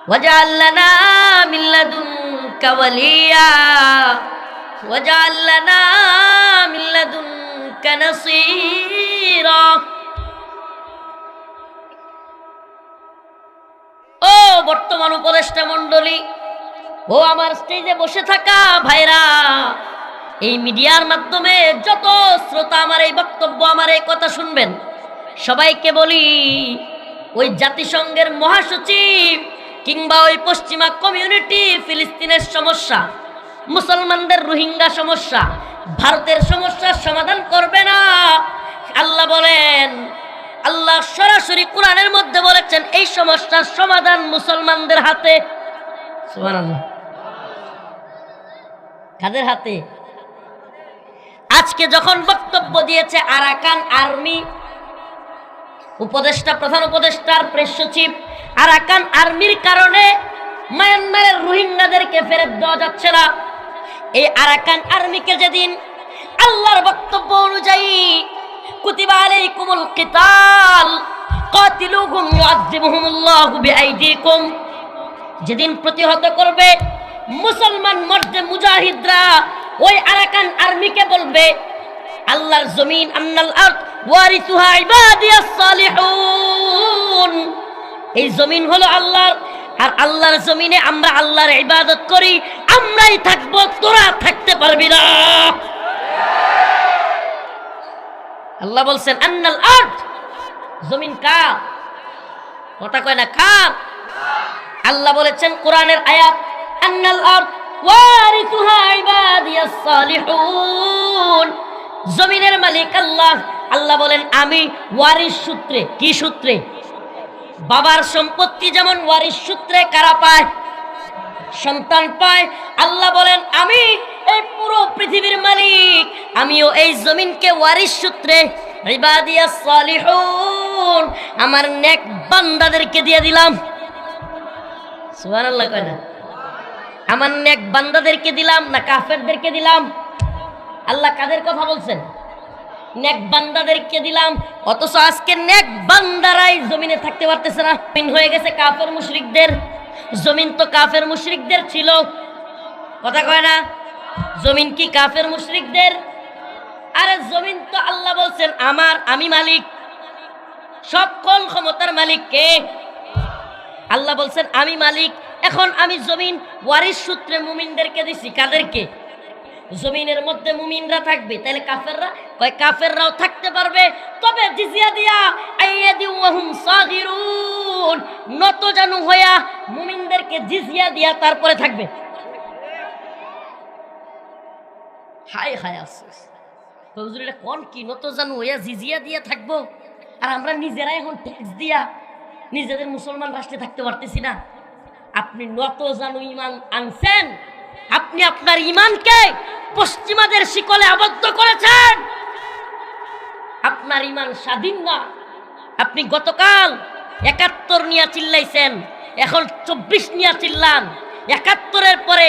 Speaker 2: واجعل لنا من لدنك وليا واجعل لنا من لدنك نصيرا। ও বর্তমান উপদেষ্টা মণ্ডলী, ও আমার স্টেজে বসে থাকা ভাইরা, এই মিডিয়ার মাধ্যমে যত শ্রোতা আমার এই বক্তব্য, আমার এই কথা শুনবেন, সবাইকে বলি, ওই জাতিসংঘের মহাসচিব কিংবা ওই পশ্চিমা কমিউনিটি ফিলিস্তিনের সমস্যা, মুসলমানদের রোহিঙ্গা সমস্যা, ভারতের সমস্যার সমাধান করবে না। আল্লাহ বলেন, আল্লাহ সরাসরি কোরআনের মধ্যে বলেছেন এই সমস্যার সমাধান মুসলমানদের হাতে। সুবহানাল্লাহ। কাদের হাতে? আজকে যখন বক্তব্য দিয়েছে আরাকান আর্মি উপদেষ্টা, প্রধান উপদেষ্টার প্রেস সচিব, আরাকান আর্মির কারণে মায়ানমারের রোহিঙ্গাদেরকে ফেরত দেওয়া যাচ্ছে না। এই আরাকান আর্মিকে যেদিন আল্লাহর বক্তব্য অনুযায়ী কুতিবা আলাইকুমুল কিতাল কাতিলুহুম ইউআযিবুহুমুল্লাহু বিআইদিকুম, যেদিন প্রতিহত করবে মুসলমান মর্দে মুজাহিদরা, ওই আরাকান আর্মিকে বলবে আল্লাহর জমিন, আন্নাল আরদ ওয়ারিসুহা ইবাদিয়াস সালিহুন, এই জমিন হলো আল্লাহর, আর আল্লাহর জমিনে আমরা আল্লাহর ইবাদত করি, আমরাই থাকবো, তোরা থাকতে পারবি না। আল্লাহ বলছেন আন্নাল আরদ, জমিন কার? কথা কয় না কার? আল্লাহ বলেছেন কোরআনের আয়াত, আন্নাল আরদ ওয়ারিসুহা ইবাদিয়াস সালিহুন, জমিনের মালিক আল্লাহ। আল্লাহ বলেন আমি ওয়ারিস সূত্রে, কি সূত্রে? বাবার সম্পত্তি যেমন ওয়ারিস সূত্রে কারা পায়? সন্তান পায়। আল্লাহ বলেন আমি এই পুরো পৃথিবীর মালিক, আমিও এই জমিনকে ওয়ারিস সূত্রে ইবাদিয়াস সালিহুন, আমার নেক বান্দাদেরকে দিয়ে দিলাম। সুবহানাল্লাহ কয় না? আমার নেক বান্দাদেরকে দিলাম না কাফেরদেরকে দিলাম? আল্লাহ কাদের কথা বলছেন? নেক বান্দাদেরকে দিলাম। অথচ আজকে নেক বান্দারাই জমিনে থাকতে পারতেছে না, জমিন হয়ে গেছে কাফের মুশরিকদের। জমিন তো কাফের মুশরিকদের ছিল, কথা কয় না? জমিন কি কাফের মুশরিকদের? আরে জমিন তো আল্লাহ বলছেন আমার, আমি মালিক, সকল ক্ষমতার মালিক কে? আল্লাহ বলছেন আমি মালিক। এখন আমি জমিন ওয়ারিস সূত্রে মুমিনদেরকে দিছি। কাদেরকে? জমিনের মধ্যে মুমিনরা থাকবে, তাহলে কাফেররা? কয় কাফেররাও থাকতে পারবে, তবে জিজিয়া দিয়া, আইয়াদি ওয়াহুম সাগিরুন, নত জানু হইয়া মুমিনদেরকে জিজিয়া দিয়া তারপরে থাকবে। হায় হায় আফসোস, হুজুর এটা কোন কি? নত জানু হইয়া জিজিয়া দিয়া থাকবো, আর আমরা নিজেরা এখন ট্যাক্স দিয়া নিজেদের মুসলমান রাষ্ট্রে থাকতে পারতেছি না। আপনি নত জানু ইমান আনছেন, আপনি আপনার ইমানকে পশ্চিমাদের শিকলে আবদ্ধ করেছেন। আপনার ইমান স্বাধীন না। আপনি গতকাল ৭১ নিয়ে চিল্লাইছেন, এখন ২৪ নিয়ে চিল্লান। ৭১-এর পরে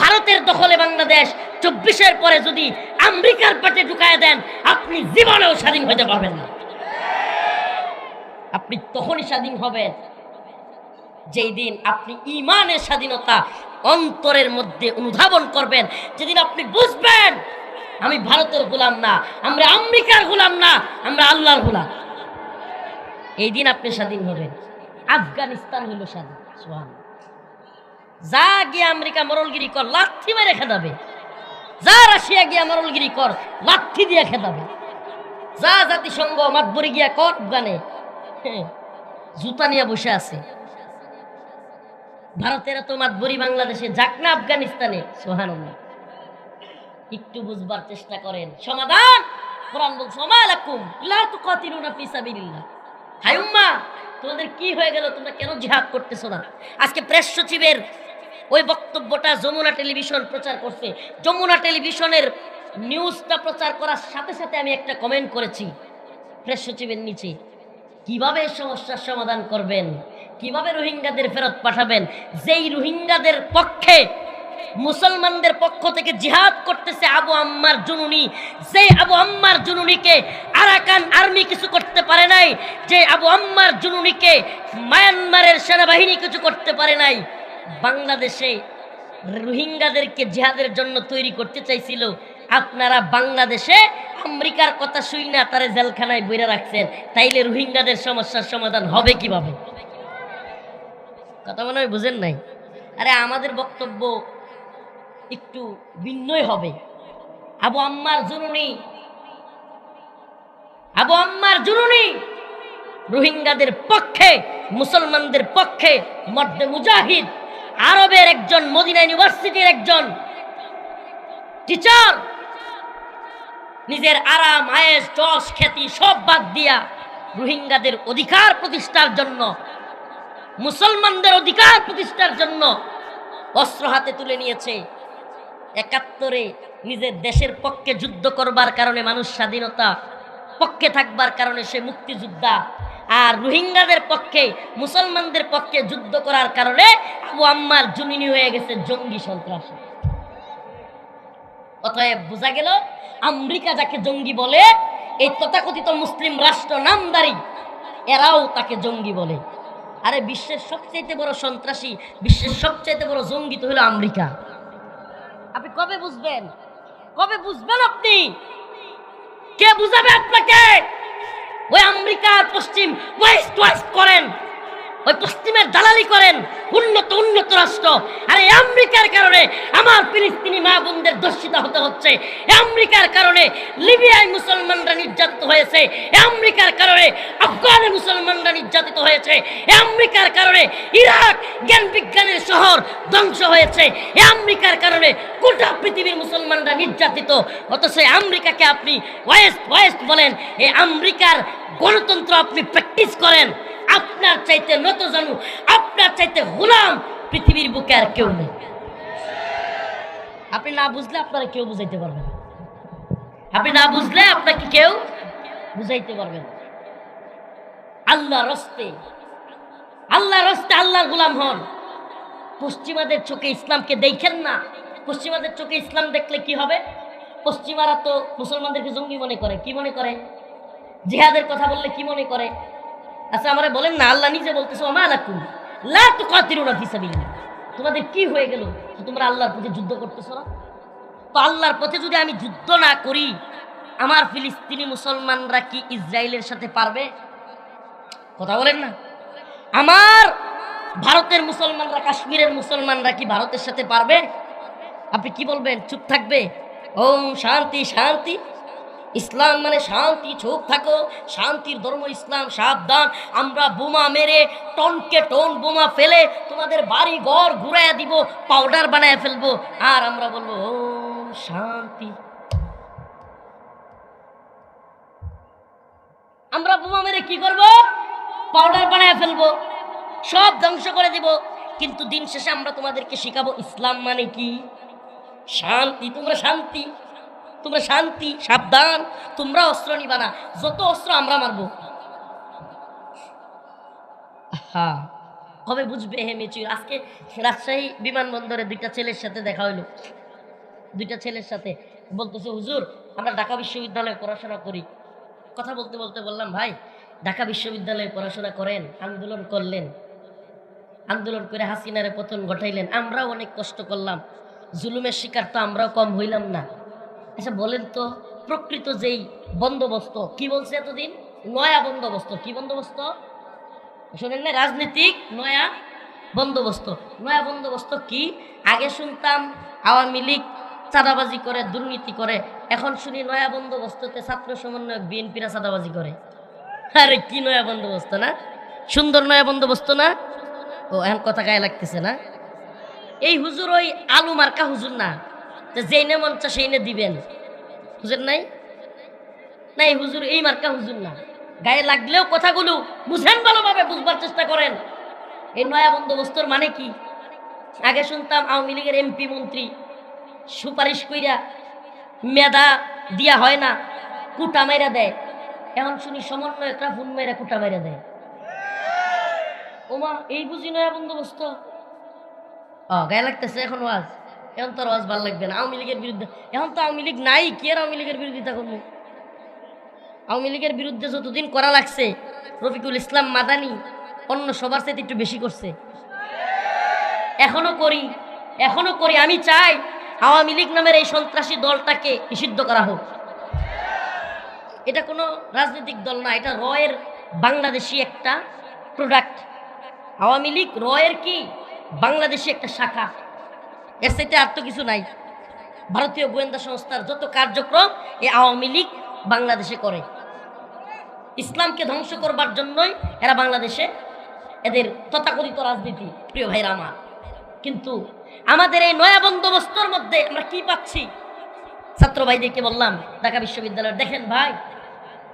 Speaker 2: ভারতের দখলে বাংলাদেশ, ২৪-এর পরে যদি আমেরিকার পেটে ঢুকায় দেন, আপনি জীবনেও স্বাধীন হতে পারবেন না। আপনি তখনই স্বাধীন হবেন যেই দিন আপনি ইমানের স্বাধীনতা অন্তরের মধ্যে অনুধাবন করবেন, যেদিন আপনি বুঝবেন আমি ভারতের গোলাম না, আমরা আমেরিকার গোলাম না, আমরা আল্লাহর গোলাম। এই দিন আপনি স্বাধীন হবেন। আফগানিস্তান হইল স্বাধীন। সুবহানাল্লাহ। যা গিয়ে আমেরিকা মরলগিরি কর, লাথি মেরে রেখে দেবে। যা রাশিয়া গিয়া মরলগিরি কর, লাঠি দিয়া খেদাবে। যা জাতিসংঘ মাতবরি গিয়া কর গানে, জুতা নিয়ে বসে আছে। ভারতের তো মাতবরি বাংলাদেশে, যাক না আফগানিস্তানে। সুবহানাল্লাহ। একটু বুঝবার চেষ্টা করেন। সমাধান কোরআন বলছে ওমা লাকুম লা তুকাতিলুনা ফি সাবিলিল্লাহ। হাই উম্মাহ, তোমাদের কি হয়ে গেল? তোমরা কেন জিহাদ করতেছো না? আজকে প্রেস সচিবের ওই বক্তব্যটা যমুনা টেলিভিশন প্রচার করছে। যমুনা টেলিভিশনের নিউজটা প্রচার করার সাথে সাথে আমি একটা কমেন্ট করেছি প্রেস সচিবের নিচে, কিভাবে এই সমস্যার সমাধান করবেন, কিভাবে রোহিঙ্গাদের ফেরত পাঠাবেন? যেই রোহিঙ্গাদের পক্ষে মুসলমানদের পক্ষ থেকে জিহাদ করতেছে আবু আম্মার জুনুনি, যে আবু আম্মার জুনুনিকে আরাকান আর্মি কিছু করতে পারে নাই, যে আবু আম্মার জুনুনিকে মায়ানমারের সেনাবাহিনী কিছু করতে পারে নাই, বাংলাদেশে রোহিঙ্গাদেরকে জিহাদের জন্য তৈরি করতে চাইছিল। আপনারা বাংলাদেশে আমেরিকার কথা শুই না তারা জেলখানায় বইরা রাখছেন, তাইলে রোহিঙ্গাদের সমস্যার সমাধান হবে কিভাবে? কথা মনে হয় বুঝেন নাই। আরে আমাদের বক্তব্য একটু ভিন্নই হবে। আবু আম্মার জুনুনি রোহিঙ্গাদের পক্ষে, মুসলমানদের পক্ষে মর্দে মুজাহিদ, আরবের একজন, মদিনা ইউনিভার্সিটির একজন টিচার, নিজের আরাম আয়েশ যশ খ্যাতি সব বাদ দিয়া রোহিঙ্গাদের অধিকার প্রতিষ্ঠার জন্য, মুসলমানদের অধিকার প্রতিষ্ঠার জন্য অস্ত্র হাতে তুলে নিয়েছে। ৭১ নিজের দেশের পক্ষে যুদ্ধ করবার কারণে মানুষ স্বাধীনতা পক্ষে থাকবার কারণে সে মুক্তিযোদ্ধা, আর রোহিঙ্গাদের পক্ষে, মুসলমানদের পক্ষে যুদ্ধ করার কারণে আবু আম্মার জুনুনি হয়ে গেছে জঙ্গি সন্ত্রাসী। অতএব বোঝা গেল আমেরিকা যাকে জঙ্গি বলে, এই তথাকথিত মুসলিম রাষ্ট্র নামদারি এরাও তাকে জঙ্গি বলে। আরে বিশ্বের সবচেয়ে বড় সন্ত্রাসী, বিশ্বের সবচেয়ে বড় জঙ্গি তো হলো আমেরিকা। আপনি কবে বুঝবেন? কবে বুঝবেন আপনি? কে বুঝাবে আপনাকে? ওই আমেরিকার পশ্চিম ওয়েস্ট করেন, ওই পশ্চিমের দালালি করেন, উন্নত রাষ্ট্র। আর এই আমেরিকার কারণে আমার ফিলিস্তিনি মা বোনদের দর্শিত হতে হচ্ছে। আমেরিকার কারণে লিবিয়ায় মুসলমানরা নির্যাতিত হয়েছে। আমেরিকার কারণে আফগানে মুসলমানরা নির্যাতিত হয়েছে। আমেরিকার কারণে ইরাক জ্ঞান বিজ্ঞানের শহর ধ্বংস হয়েছে। আমেরিকার কারণে গোটা পৃথিবীর মুসলমানরা নির্যাতিত। অথচ আমেরিকাকে আপনি ওয়েস্ট বলেন। এই আমেরিকার গণতন্ত্র আপনি প্র্যাকটিস করেন। আপনার চাইতে নত জানু, আপনার চাইতে গোলাম পৃথিবীর বুকে আর কেউ নেই। আপনি না বুঝলে আপনারা কেউ বুঝাইতে পারবেন, আপনি না বুঝলে আপনাকে কেউ বুঝাইতে পারবেন। আল্লাহর রাস্তে আল্লাহর গোলাম হন। পশ্চিমাদের চোখে ইসলামকে দেখেন না। পশ্চিমাদের চোখে ইসলাম দেখলে কি হবে? পশ্চিমারা তো মুসলমানদেরকে জঙ্গি মনে করে। কি মনে করে? জিহাদের কথা বললে কি মনে করে? আচ্ছা আমারে বলেন না, আল্লাহ নিজে বলতেছে ওমা লাকুম লা তুকাতিলুনা ফি সাবিলিল্লাহ, তোমাদের কি হয়ে গেল? তোমরা আল্লাহর পথে যুদ্ধ করতেছো না? তো আল্লাহর পথে যদি আমি যুদ্ধ না করি, আমার ফিলিস্তিনি মুসলমানরা কি ইসরায়েলের সাথে পারবে? কথা বলেন না। আমার ভারতের মুসলমানরা, কাশ্মীরের মুসলমানরা কি ভারতের সাথে পারবে? আপনি কি বলবেন? চুপ থাকবে? ওম শান্তি শান্তি, ইসলাম মানে শান্তি, চুপ থাকো, শান্তির ধর্ম ইসলাম, সাবধান। আমরা বোমা মেরে টনকে টন বোমা ফেলে তোমাদের বাড়ি ঘর ঘুরাইয়া দিব, পাউডার বানায় ফেলবো, আর আমরা বলবো ওম শান্তি। আমরা বোমা মেরে কি করব? পাউডার বানায় ফেলবো, সব ধ্বংস করে দিব। কিন্তু দিন শেষে আমরা তোমাদেরকে শিখাবো ইসলাম মানে কি, শান্তি। তোমরা শান্তি, সাবধান, তোমরা অস্ত্র নিবা না, যত অস্ত্র আমরা মারবো। হ্যাঁ, কবে বুঝবে হে মেচুর? আজকে রাজশাহী বিমানবন্দরে দুইটা ছেলের সাথে দেখা হইলো। দুইটা ছেলের সাথে বলতেছে হুজুর আমরা ঢাকা বিশ্ববিদ্যালয়ে পড়াশোনা করি। কথা বলতে বলতে বললাম ভাই ঢাকা বিশ্ববিদ্যালয়ে পড়াশোনা করেন, আন্দোলন করলেন, আন্দোলন করে হাসিনারে পতন ঘটাইলেন, আমরাও অনেক কষ্ট করলাম, জুলুমের শিকার তো আমরাও কম হইলাম না। আচ্ছা বলেন তো প্রকৃত যেই বন্দোবস্ত, কি বলছে এতদিন? নয়া বন্দোবস্ত। কি বন্দোবস্ত শোনেন না? রাজনীতিক নয়া বন্দোবস্ত। নয়া বন্দোবস্ত কি? আগে শুনতাম আওয়ামী লীগ চাঁদাবাজি করে, দুর্নীতি করে। এখন শুনি নয়া বন্দোবস্ততে ছাত্র সমন্বয়ক বিএনপিরা চাঁদাবাজি করে। আরে কি নয়া বন্দোবস্ত না, সুন্দর নয়া বন্দোবস্ত না? ও এখন কথা গায়ে লাগতেছে না? এই হুজুর ওই আলু মার্কা হুজুর না, যে যেই নে মন চা সেই নে দিবেন হুজুর নাই না। এই হুজুর এই মার্কা হুজুর না। গায়ে লাগলেও কথাগুলো বুঝেন, ভালোভাবে বুঝবার চেষ্টা করেন। এই নয়া বন্দোবস্তর মানে কি? আগে শুনতাম আওয়ামী লীগের এমপি মন্ত্রী সুপারিশ কইরা মেধা দিয়া হয় না, কুটা মাইরা দেয়। এখন শুনি সমন্বয়করা ফোন মাইরা কুটা মাইরা দেয়। ওমা, এই বুঝি নয়া বন্দোবস্ত? গায়ে লাগতেছে এখন ওয়াজ। এখন তো ওয়াজ ভালো লাগবে না আওয়ামী লীগের বিরুদ্ধে। এখন তো আওয়ামী লীগ নাই, কি আর আওয়ামী লীগের বিরোধিতা করবো? আওয়ামী লীগের বিরুদ্ধে যতদিন করা লাগছে, রফিকুল ইসলাম মাদানি অন্য সবার সাথে একটু বেশি করছে। এখনো করি। আমি চাই আওয়ামী লীগ নামের এই সন্ত্রাসী দলটাকে নিষিদ্ধ করা হোক। এটা কোনো রাজনৈতিক দল না, এটা রয়ের বাংলাদেশি একটা প্রোডাক্ট। আওয়ামী লীগ রয়ের কি বাংলাদেশি একটা শাখা, এর সাথে আর তো কিছু নাই। ভারতীয় গোয়েন্দা সংস্থার যত কার্যক্রম এই আওয়ামী লীগ বাংলাদেশে করে। ইসলামকে ধ্বংস করবার জন্যই এরা বাংলাদেশে এদের তথাকথিত রাজনীতি। প্রিয় ভাইরা আমার, কিন্তু আমাদের এই নয়া বন্দোবস্তর মধ্যে আমরা কি পাচ্ছি? ছাত্র ভাইদেরকে বললাম ঢাকা বিশ্ববিদ্যালয়ের, দেখেন ভাই,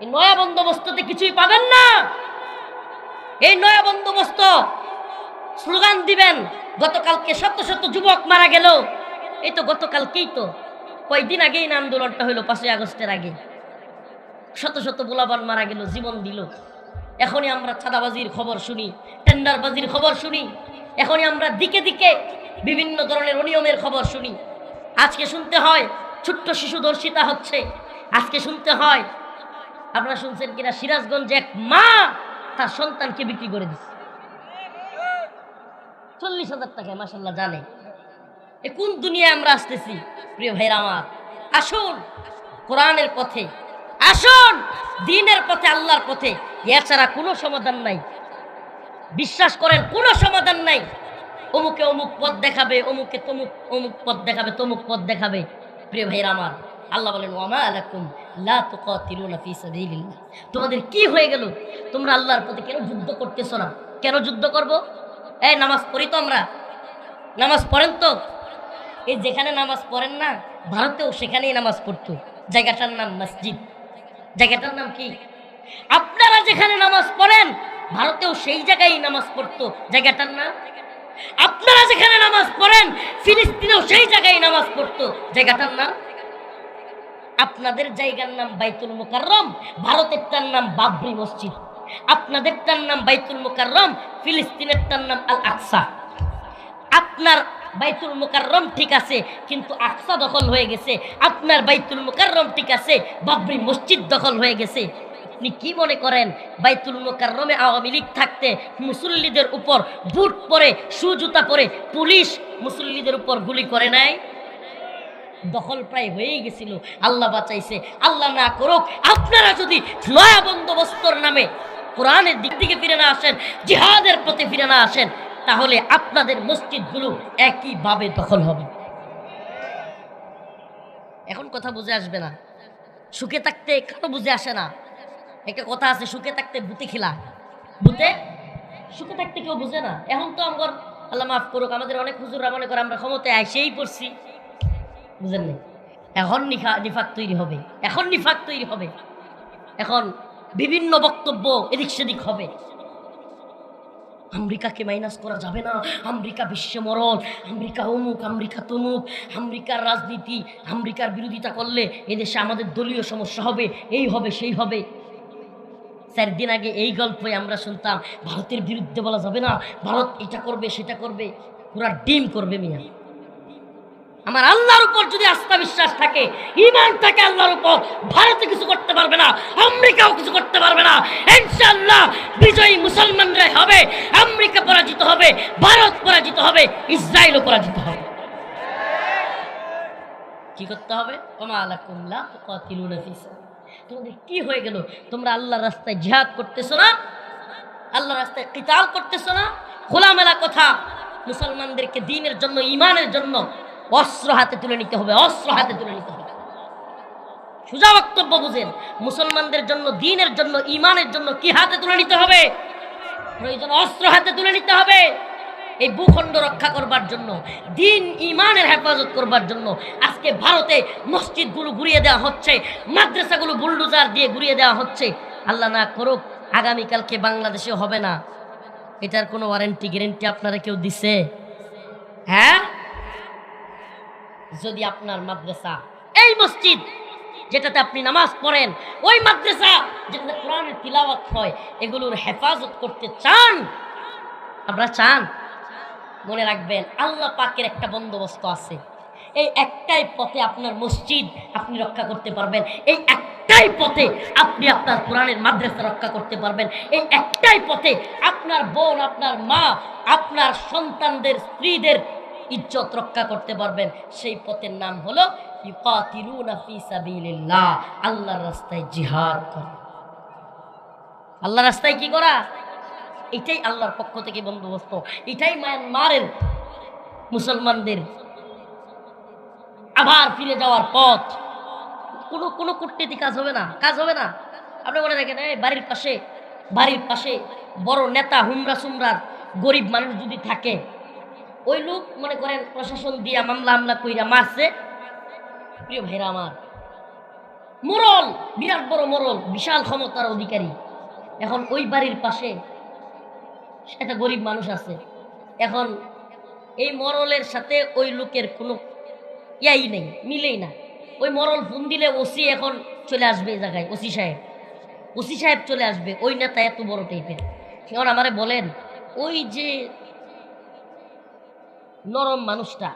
Speaker 2: এই নয়া বন্দোবস্ততে কিছুই পাবেন না। এই নয়া বন্দোবস্ত স্লোগান দিবেন, গতকালকে শত শত যুবক মারা গেল। এই তো গতকালকেই তো, কয়েকদিন আগেই না আন্দোলনটা হলো 5ই আগস্টের আগে, শত শত পোলাপান মারা গেল, জীবন দিল। এখনই আমরা চাঁদাবাজির খবর শুনি, টেন্ডারবাজির খবর শুনি। এখনই আমরা দিকে দিকে বিভিন্ন ধরনের অনিয়মের খবর শুনি। আজকে শুনতে হয় ছোট্ট শিশু ধর্ষিতা হচ্ছে। আজকে শুনতে হয়, আপনারা শুনছেন কিনা, সিরাজগঞ্জে এক মা তার সন্তানকে বিক্রি করে দিচ্ছে 40,000 টাকায়। মাশাআল্লাহ, জানে এ কোন দুনিয়ায় আমরা আসতেছি? প্রিয় ভাইরা আমার, আসুন কোরআনের পথে, আসুন দ্বীনের পথে, আল্লাহর পথে। এছাড়া কোনো সমাধান নাই। বিশ্বাস করেন, কোনো সমাধান নাই। অমুকে অমুক পথ দেখাবে, অমুকে অমুক পথ দেখাবে, তমুক পথ দেখাবে। প্রিয় ভাইরা আমার, আল্লাহ বলেন ওয়ামা লাকুম লা তুকাতিলুনা ফি সাবিলিল্লাহ। তোমাদের কি হয়ে গেল? তোমরা আল্লাহর পথে কেন যুদ্ধ করতেছো না? কেন যুদ্ধ করব? এই নামাজ পড়ি তো আমরা, নামাজ পড়েন তো? এই যেখানে নামাজ পড়েন না, ভারতেও সেখানেই নামাজ পড়তো। জায়গাটার নাম মসজিদ। জায়গাটার নাম কি? আপনারা যেখানে নামাজ পড়েন, ভারতেও সেই জায়গায় নামাজ পড়তো। জায়গাটার নাম? আপনারা যেখানে নামাজ পড়েন, ফিলিস্তিনেও সেই জায়গায় নামাজ পড়তো। জায়গাটার নাম? আপনাদের জায়গার নাম বাইতুল মুকাররম, ভারতেরটার নাম বাবরি মসজিদ। আপনাদেরটার নাম বাইতুল মুকাররম, ফিলিস্তিনেরটার নাম আল আকসা। আপনার বাইতুল মুকাররম ঠিক আছে, কিন্তু আকসা দখল হয়ে গেছে। আপনার বাইতুল মুকাররম ঠিক আছে, বাবরি মসজিদ দখল হয়ে গেছে। আপনি কি মনে করেন বাইতুল মুকাররমে আওয়ামী লীগ থাকতে মুসল্লিদের উপর বুট পরে, সুজুতা পরে পুলিশ মুসল্লিদের উপর গুলি করে নাই? দখল প্রায় হয়েই গেছিল, আল্লাহ বাঁচাইছে। আল্লাহ না করুক আপনারা যদি নয়া বন্দোবস্তর নামে কোরআনের দিক থেকে ফিরে না আসেন, জিহাদের পথে ফিরে না আসেন, তাহলে আপনাদের মসজিদগুলো একইভাবে দখল হবে। এখন কথা বুঝে আসবে না। সুখে থাকতে কারো বুঝে আসে না। একটা কথা আছে, সুখে থাকতে ভূতে খিলা। ভূতে সুখে থাকতে কেউ বুঝে না। এখন তো আমার আল্লাহ মাফ করুক, আমাদের অনেক হুজুররা মনে করে আমরা ক্ষমতায় আইসেই পড়ছি, বুঝেন না? এখন নিফাক তৈরি হবে, এখন নিফাক তৈরি হবে, এখন বিভিন্ন বক্তব্য এদিক সেদিক হবে। আমেরিকাকে মাইনাস করা যাবে না, আমেরিকা বিশ্ব মরণ, আমেরিকা অমুক, আমেরিকা তমুক, আমেরিকার রাজনীতি, আমেরিকার বিরোধিতা করলে এদেশে আমাদের দলীয় সমস্যা হবে, এই হবে সেই হবে। 4 দিন আগে এই গল্পই আমরা শুনতাম, ভারতের বিরুদ্ধে বলা যাবে না, ভারত এটা করবে সেটা করবে। পুরা ডিম করবে মিয়া। আমার আল্লাহর উপর যদি আস্থা বিশ্বাস থাকে, ঈমান থাকে আল্লাহর উপর, ভারতে কিছু করতে পারবে না, আমেরিকাও কিছু করতে পারবে না। ইনশাআল্লাহ বিজয়ী মুসলমানরাই হবে। আমেরিকা পরাজিত হবে, ভারত পরাজিত হবে, ইসরায়েলও পরাজিত হবে। কি করতে হবে? ওমা লাকুম লা তুকাতিলুনা ফি সাবিলিল্লাহ। তোমাদের কি হয়ে গেল? তোমরা আল্লাহর রাস্তায় জিহাদ করতেছো না, আল্লাহর রাস্তায় কিতাল করতেছো না। খোলামেলা কথা, মুসলমানদেরকে দ্বীনের জন্য, ঈমানের জন্য অস্ত্র হাতে তুলে নিতে হবে, অস্ত্র হাতে তুলে নিতে হবে। সোজা বক্তব্য বুঝেন, মুসলমানদের জন্য, দ্বীনের জন্য, ঈমানের জন্য কি হাতে তুলে নিতে হবে? প্রয়োজন অস্ত্র হাতে তুলে নিতে হবে। এই ভূখণ্ড রক্ষা করবার জন্য, দ্বীন ঈমানের হেফাজত করবার জন্য আজকে ভারতে মসজিদগুলো ঘুরিয়ে দেওয়া হচ্ছে, মাদ্রাসাগুলো বুলডোজার দিয়ে ঘুরিয়ে দেওয়া হচ্ছে। আল্লাহ না করুক আগামীকালকে বাংলাদেশে হবে না, এটার কোনো ওয়ারেন্টি গ্যারেন্টি আপনারা কেউ দিছে? হ্যাঁ, যদি আপনার মাদ্রাসা, এই মসজিদ যেটাতে আপনি নামাজ পড়েন, ওই মাদ্রাসা যেটাতে কোরআনের তিলাওয়াত হয়, এগুলোর হেফাজত করতে চান, আপনারা চান, মনে রাখবেন আল্লাহ পাকের একটা বন্দোবস্ত আছে। এই একটাই পথে আপনার মসজিদ আপনি রক্ষা করতে পারবেন, এই একটাই পথে আপনি আপনার কোরআনের মাদ্রাসা রক্ষা করতে পারবেন, এই একটাই পথে আপনার বোন, আপনার মা, আপনার সন্তানদের, স্ত্রীদের ইজ্জত রক্ষা করতে পারবেন। সেই পথের নাম হলো ইউকাতিলুনা ফি সাবিলিল্লাহ, আল্লাহর রাস্তায় জিহাদ করা। আল্লাহর রাস্তায় কি করা? এটাই আল্লাহর পক্ষ থেকে বন্দোবস্ত, এটাই মায়ানমারের মুসলমানদের আবার ফিরে যাওয়ার পথ। কোনো কোনো কূটনীতি কাজ হবে না, কাজ হবে না। আপনি মনে রাখেন, এই বাড়ির পাশে বড় নেতা হুমরা সুমরার গরিব মানুষ যদি থাকে, ওই লোক মনে করেন প্রশাসন দিয়া মামলা কইরা মারছে, প্রিয় ভাইরা আমার, মোরল, বিরাট বড় মোরল, বিশাল ক্ষমতার অধিকারী, এখন ওই বাড়ির পাশে একটা গরিব মানুষ আছে, এখন এই মরলের সাথে ওই লোকের কোনো ইয়াই নেই, মিলেই না। ওই মরল ফোন দিলে ওসি এখন চলে আসবে এই জায়গায়, ওসি সাহেব চলে আসবে, ওই নেতা এত বড় টাইপের। এখন আমারে বলেন, ওই যে নরম মানুষটা,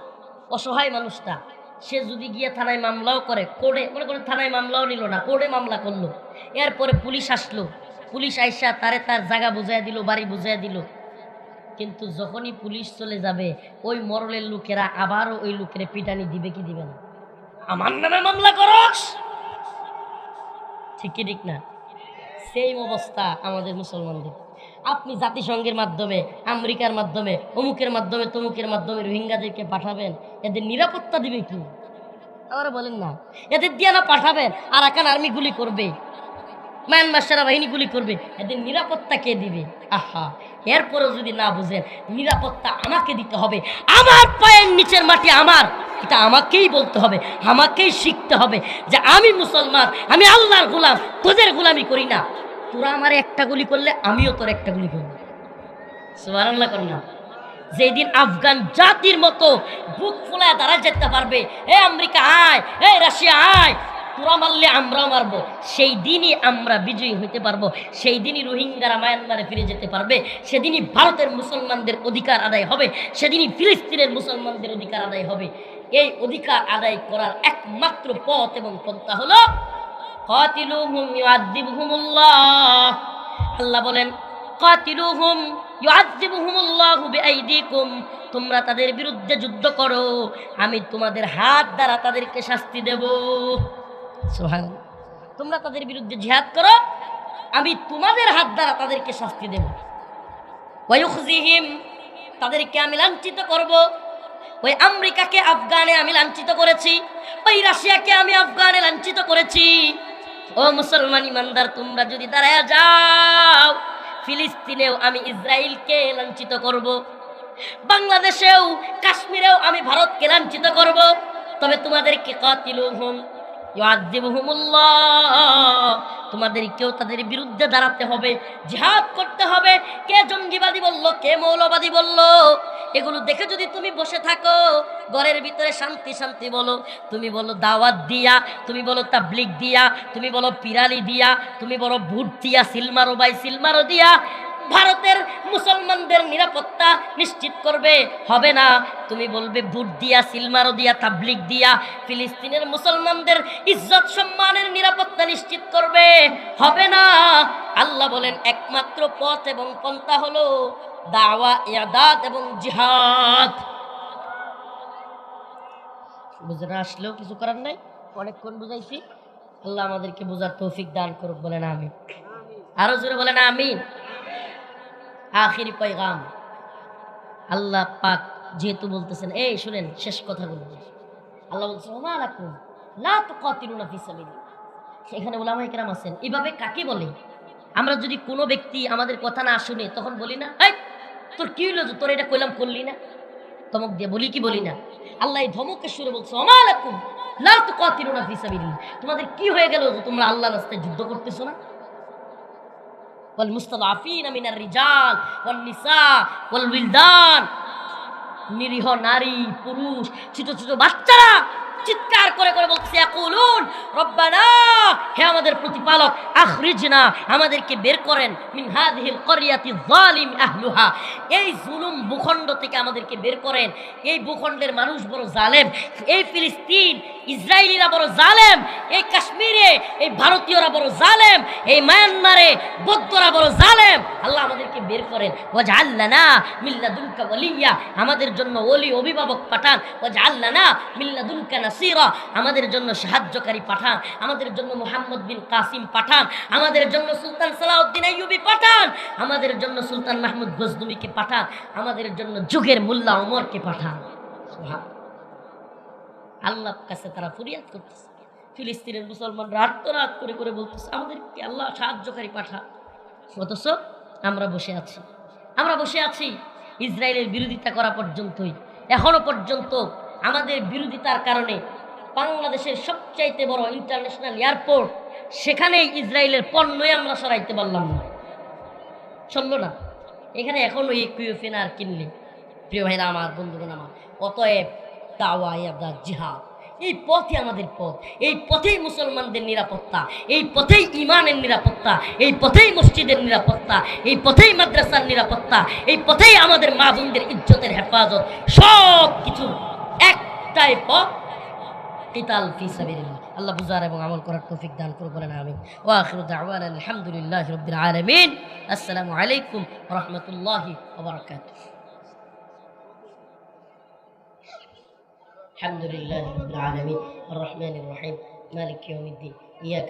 Speaker 2: অসহায় মানুষটা, সে যদি গিয়ে থানায় মামলাও করে, কোর্টে মনে করেন থানায় মামলাও নিল না, কোর্টে মামলা করলো, এরপরে পুলিশ আসলো, পুলিশ আইসা তারে তার জায়গা বুঝাইয়া দিল, বাড়ি বুঝাইয়া দিল, কিন্তু যখনই পুলিশ চলে যাবে ওই মরলের লোকেরা আবারও ওই লোকের পিটানি দিবে কি দিবে না? আমার নামে মামলা করস, ঠিক কি ঠিক না? সেই অবস্থা আমাদের মুসলমানদের। আপনি জাতিসংঘের মাধ্যমে, আমেরিকার মাধ্যমে, অমুকের মাধ্যমে, তমুকের মাধ্যমে রোহিঙ্গাদেরকে পাঠাবেন, এদের নিরাপত্তা দিবে কি? আবার বলেন না, এদের দিয়ে না পাঠাবেন, আরাকান আর্মি গুলি করবে, মায়ানমার সেনাবাহিনী গুলি করবে, এদের নিরাপত্তা কে দিবে? আহা, এরপরেও যদি না বুঝেন নিরাপত্তা আমাকে দিতে হবে, আমার পায়ের নিচের মাটি আমার, এটা আমাকেই বলতে হবে, আমাকেই শিখতে হবে যে আমি মুসলমান, আমি আল্লাহর গোলাম, তোদের গোলামি করি না। তোরা আমার একটা গুলি করলে আমিও তোর একটা গুলি করব। সুবহানাল্লাহ করেন না? যেদিন আফগান জাতির মতো বুক ফুলায় দাঁড়া যেতে পারবে, এ আমেরিকা আয়, এ রাশিয়া আয়, তোরা মারলে আমরাও মারবো, সেই দিনই আমরা বিজয়ী হইতে পারবো, সেই দিনই রোহিঙ্গারা মায়ানমারে ফিরে যেতে পারবে, সেদিনই ভারতের মুসলমানদের অধিকার আদায় হবে, সেদিনই ফিলিস্তিনের মুসলমানদের অধিকার আদায় হবে। এই অধিকার আদায় করার একমাত্র পথ এবং পন্থা হলো কাতিলুহুম ইউআযিবুহুমুল্লাহ। আল্লাহ বলেন, কাতিলুহুম ইউআযিবুহুমুল্লাহু বিআইদিকুম, তোমরা তাদের বিরুদ্ধে যুদ্ধ করো, আমি তোমাদের হাত দ্বারা তাদেরকে শাস্তি দেব। সুবহানাল্লাহ। তোমরা তাদের বিরুদ্ধে জিহাদ করো, আমি তোমাদের হাত দ্বারা তাদেরকে শাস্তি দেব। ওয়ায়ুখজিহিম, তাদেরকে আমি লাঞ্ছিত করব। ওই আমেরিকাকে আফগানে আমি লাঞ্ছিত করেছি, ওই রাশিয়াকে আমি আফগানে লাঞ্ছিত করেছি। ও মুসলমান ইমানদার, তোমরা যদি দাঁড়ায় যাও, ফিলিস্তিনেও আমি ইসরায়েলকে লাঞ্ছিত করব, বাংলাদেশেও কাশ্মীরেও আমি ভারতকে লাঞ্ছিত করব। তবে তোমাদেরকে কাতিলুহুম ইউআযিবুহুমুল্লাহ, তোমাদেরকেও তাদের বিরুদ্ধে দাঁড়াতে হবে, জিহাদ করতে হবে। কে জঙ্গিবাদী বললো, কে মৌলবাদী বললো, এগুলো দেখে যদি তুমি বসে থাকো, ঘরের ভিতরে শান্তি শান্তি বলো, তুমি বলো দাওয়াত দিয়া, তুমি বলো তাবলিগ দিয়া, তুমি বলো পিরালি দিয়া, তুমি বলো ভোট দিয়া, সিলমারো বাই সিলমারো দিয়া ভারতের মুসলমানদের নিরাপত্তা নিশ্চিত করবে, হবে না। তুমি বলবে ভোট দিয়া, সিলমারো দিয়া, তাবলিগ দিয়া ফিলিস্তিনের মুসলমানদের ইজ্জত সম্মানের নিরাপত্তা নিশ্চিত করবে, হবে না। আল্লাহ বলেন একমাত্র পথ এবং পন্থা হলো দাওয়া, ইয়াদাত এবং জিহাদ। বুঝে না আসলেও কিছু করার নাই, অনেকক্ষণ বুঝাইছি। আল্লাহ আমাদেরকে বোঝার তৌফিক দান করুক, বলেন আমিন। আরো জোরে বলেন আমিন। আখিরি পয়গাম, আল্লাহ পাক যেহেতু বলতেছেন, এই শুনেন শেষ কথাগুলো, আল্লাহ বলছেন ওমা লাকুম লা তুকাতিলুনা ফি সাবিলিল্লাহ। এখানে উলামায়ে কেরাম আছেন, এভাবে কাকে বলে? আমরা যদি কোনো ব্যক্তি আমাদের কথা না শুনে তখন বলি না, এই তোর কি হইলো যে তোর এটা কইলাম করলি না, ধমক দিয়ে বলি কি বলি না? আল্লাহ এই ধমকের সুরে বলছে ওমা লাকুম লা তুকাতিলুনা ফি সাবিলিল্লাহ, তোমাদের কি হয়ে গেল যে তোমরা আল্লাহর রাস্তায় যুদ্ধ করতেছো না? ওয়াল মুস্তাদআফিনা মিনার রিজাল ওয়ান নিসা ওয়াল উইলদান, নিরীহ নারী পুরুষ ছোট ছোট বাচ্চারা চিৎকার করে করে বলছে ইয়াকুলুন রব্বানা, হে আমাদের প্রতিপালক, আখরিজনা, আমাদেরকে বের করেন, মিন হাযিহিল ক্বরিয়াতি যালিম আহলুহা, এই জুলুম ভূখণ্ড থেকে আমাদেরকে বের করেন। এই ভূখণ্ডের মানুষ বড় জালেম, এই ফিলিস্তিন ইসরায়েলিরা বড় জালেম, এই কাশ্মীরে এই ভারতীয়রা বড় জালেম, এই মায়ানমারে বৌদ্ধরা বড় জালেম। আল্লাহ আমাদেরকে বের করেন। ওয়াজআল লানা মিন লাদুনকা ওয়ালিয়্যা, আমাদের জন্য ওলি অভিভাবক পাঠান। ওয়াজআল লানা মিন লাদুনকা নাসীরা, আমাদের জন্য সাহায্যকারী পাঠান। আমাদের জন্য মুহাম্মদ বিন কাসিম পাঠান। আমাদের জন্য সুলতান সালাউদ্দিন আইয়ুবী পাঠান। আমাদের জন্য সুলতান মাহমুদ গজনবীকে পাঠান। আমাদের জন্য যুগের মোল্লা ওমরকে পাঠান। সুবহানাল্লাহ। আল্লাহর কাছে তারা ফরিয়াদ করতেছে। ফিলিস্তিনের মুসলমানরা আর্তনাদ করে করে বলতেছে আমাদেরকে আল্লাহ সাহায্যকারী পাঠান। অথচ আমরা বসে আছি, আমরা বসে আছি ইসরায়েলের বিরোধিতা করা পর্যন্তই। এখনো পর্যন্ত আমাদের বিরোধিতার কারণে বাংলাদেশের সবচাইতে বড় ইন্টারন্যাশনাল এয়ারপোর্ট, সেখানেই ইসরায়েলের পণ্যই আমরা সরাইতে পারলাম না, চলল না। এখানে এখনো এই কুইফেনার কিনলে, প্রিয় ভাইরা আমার, বন্ধুগণ আমার, অতএব দাওয়া ইয়াদা জিহাদ, এই পথই আমাদের পথ। এই পথেই মুসলমানদের নিরাপত্তা, এই পথেই ইমানের নিরাপত্তা, এই পথেই মসজিদের নিরাপত্তা, এই পথেই মাদ্রাসার নিরাপত্তা, এই পথেই আমাদের মা বোনদের ইজ্জতের হেফাজত। সব কিছু একটাই পথ, কিতাল ফি সাবিলিল্লাহ। আল্লাহ বুঝার এবং আমল করার তৌফিক দান করুন, বলেন আমিন। ওয়া আখিরু দাওয়ানা আলহামদুলিল্লাহি রাব্বিল আলামিন। আসসালামু আলাইকুম ওয়া রাহমাতুল্লাহি ওয়া বারাকাতুহু। الحمد لله رب العالمين الرحمن الرحيم مالك يوم الدين إياك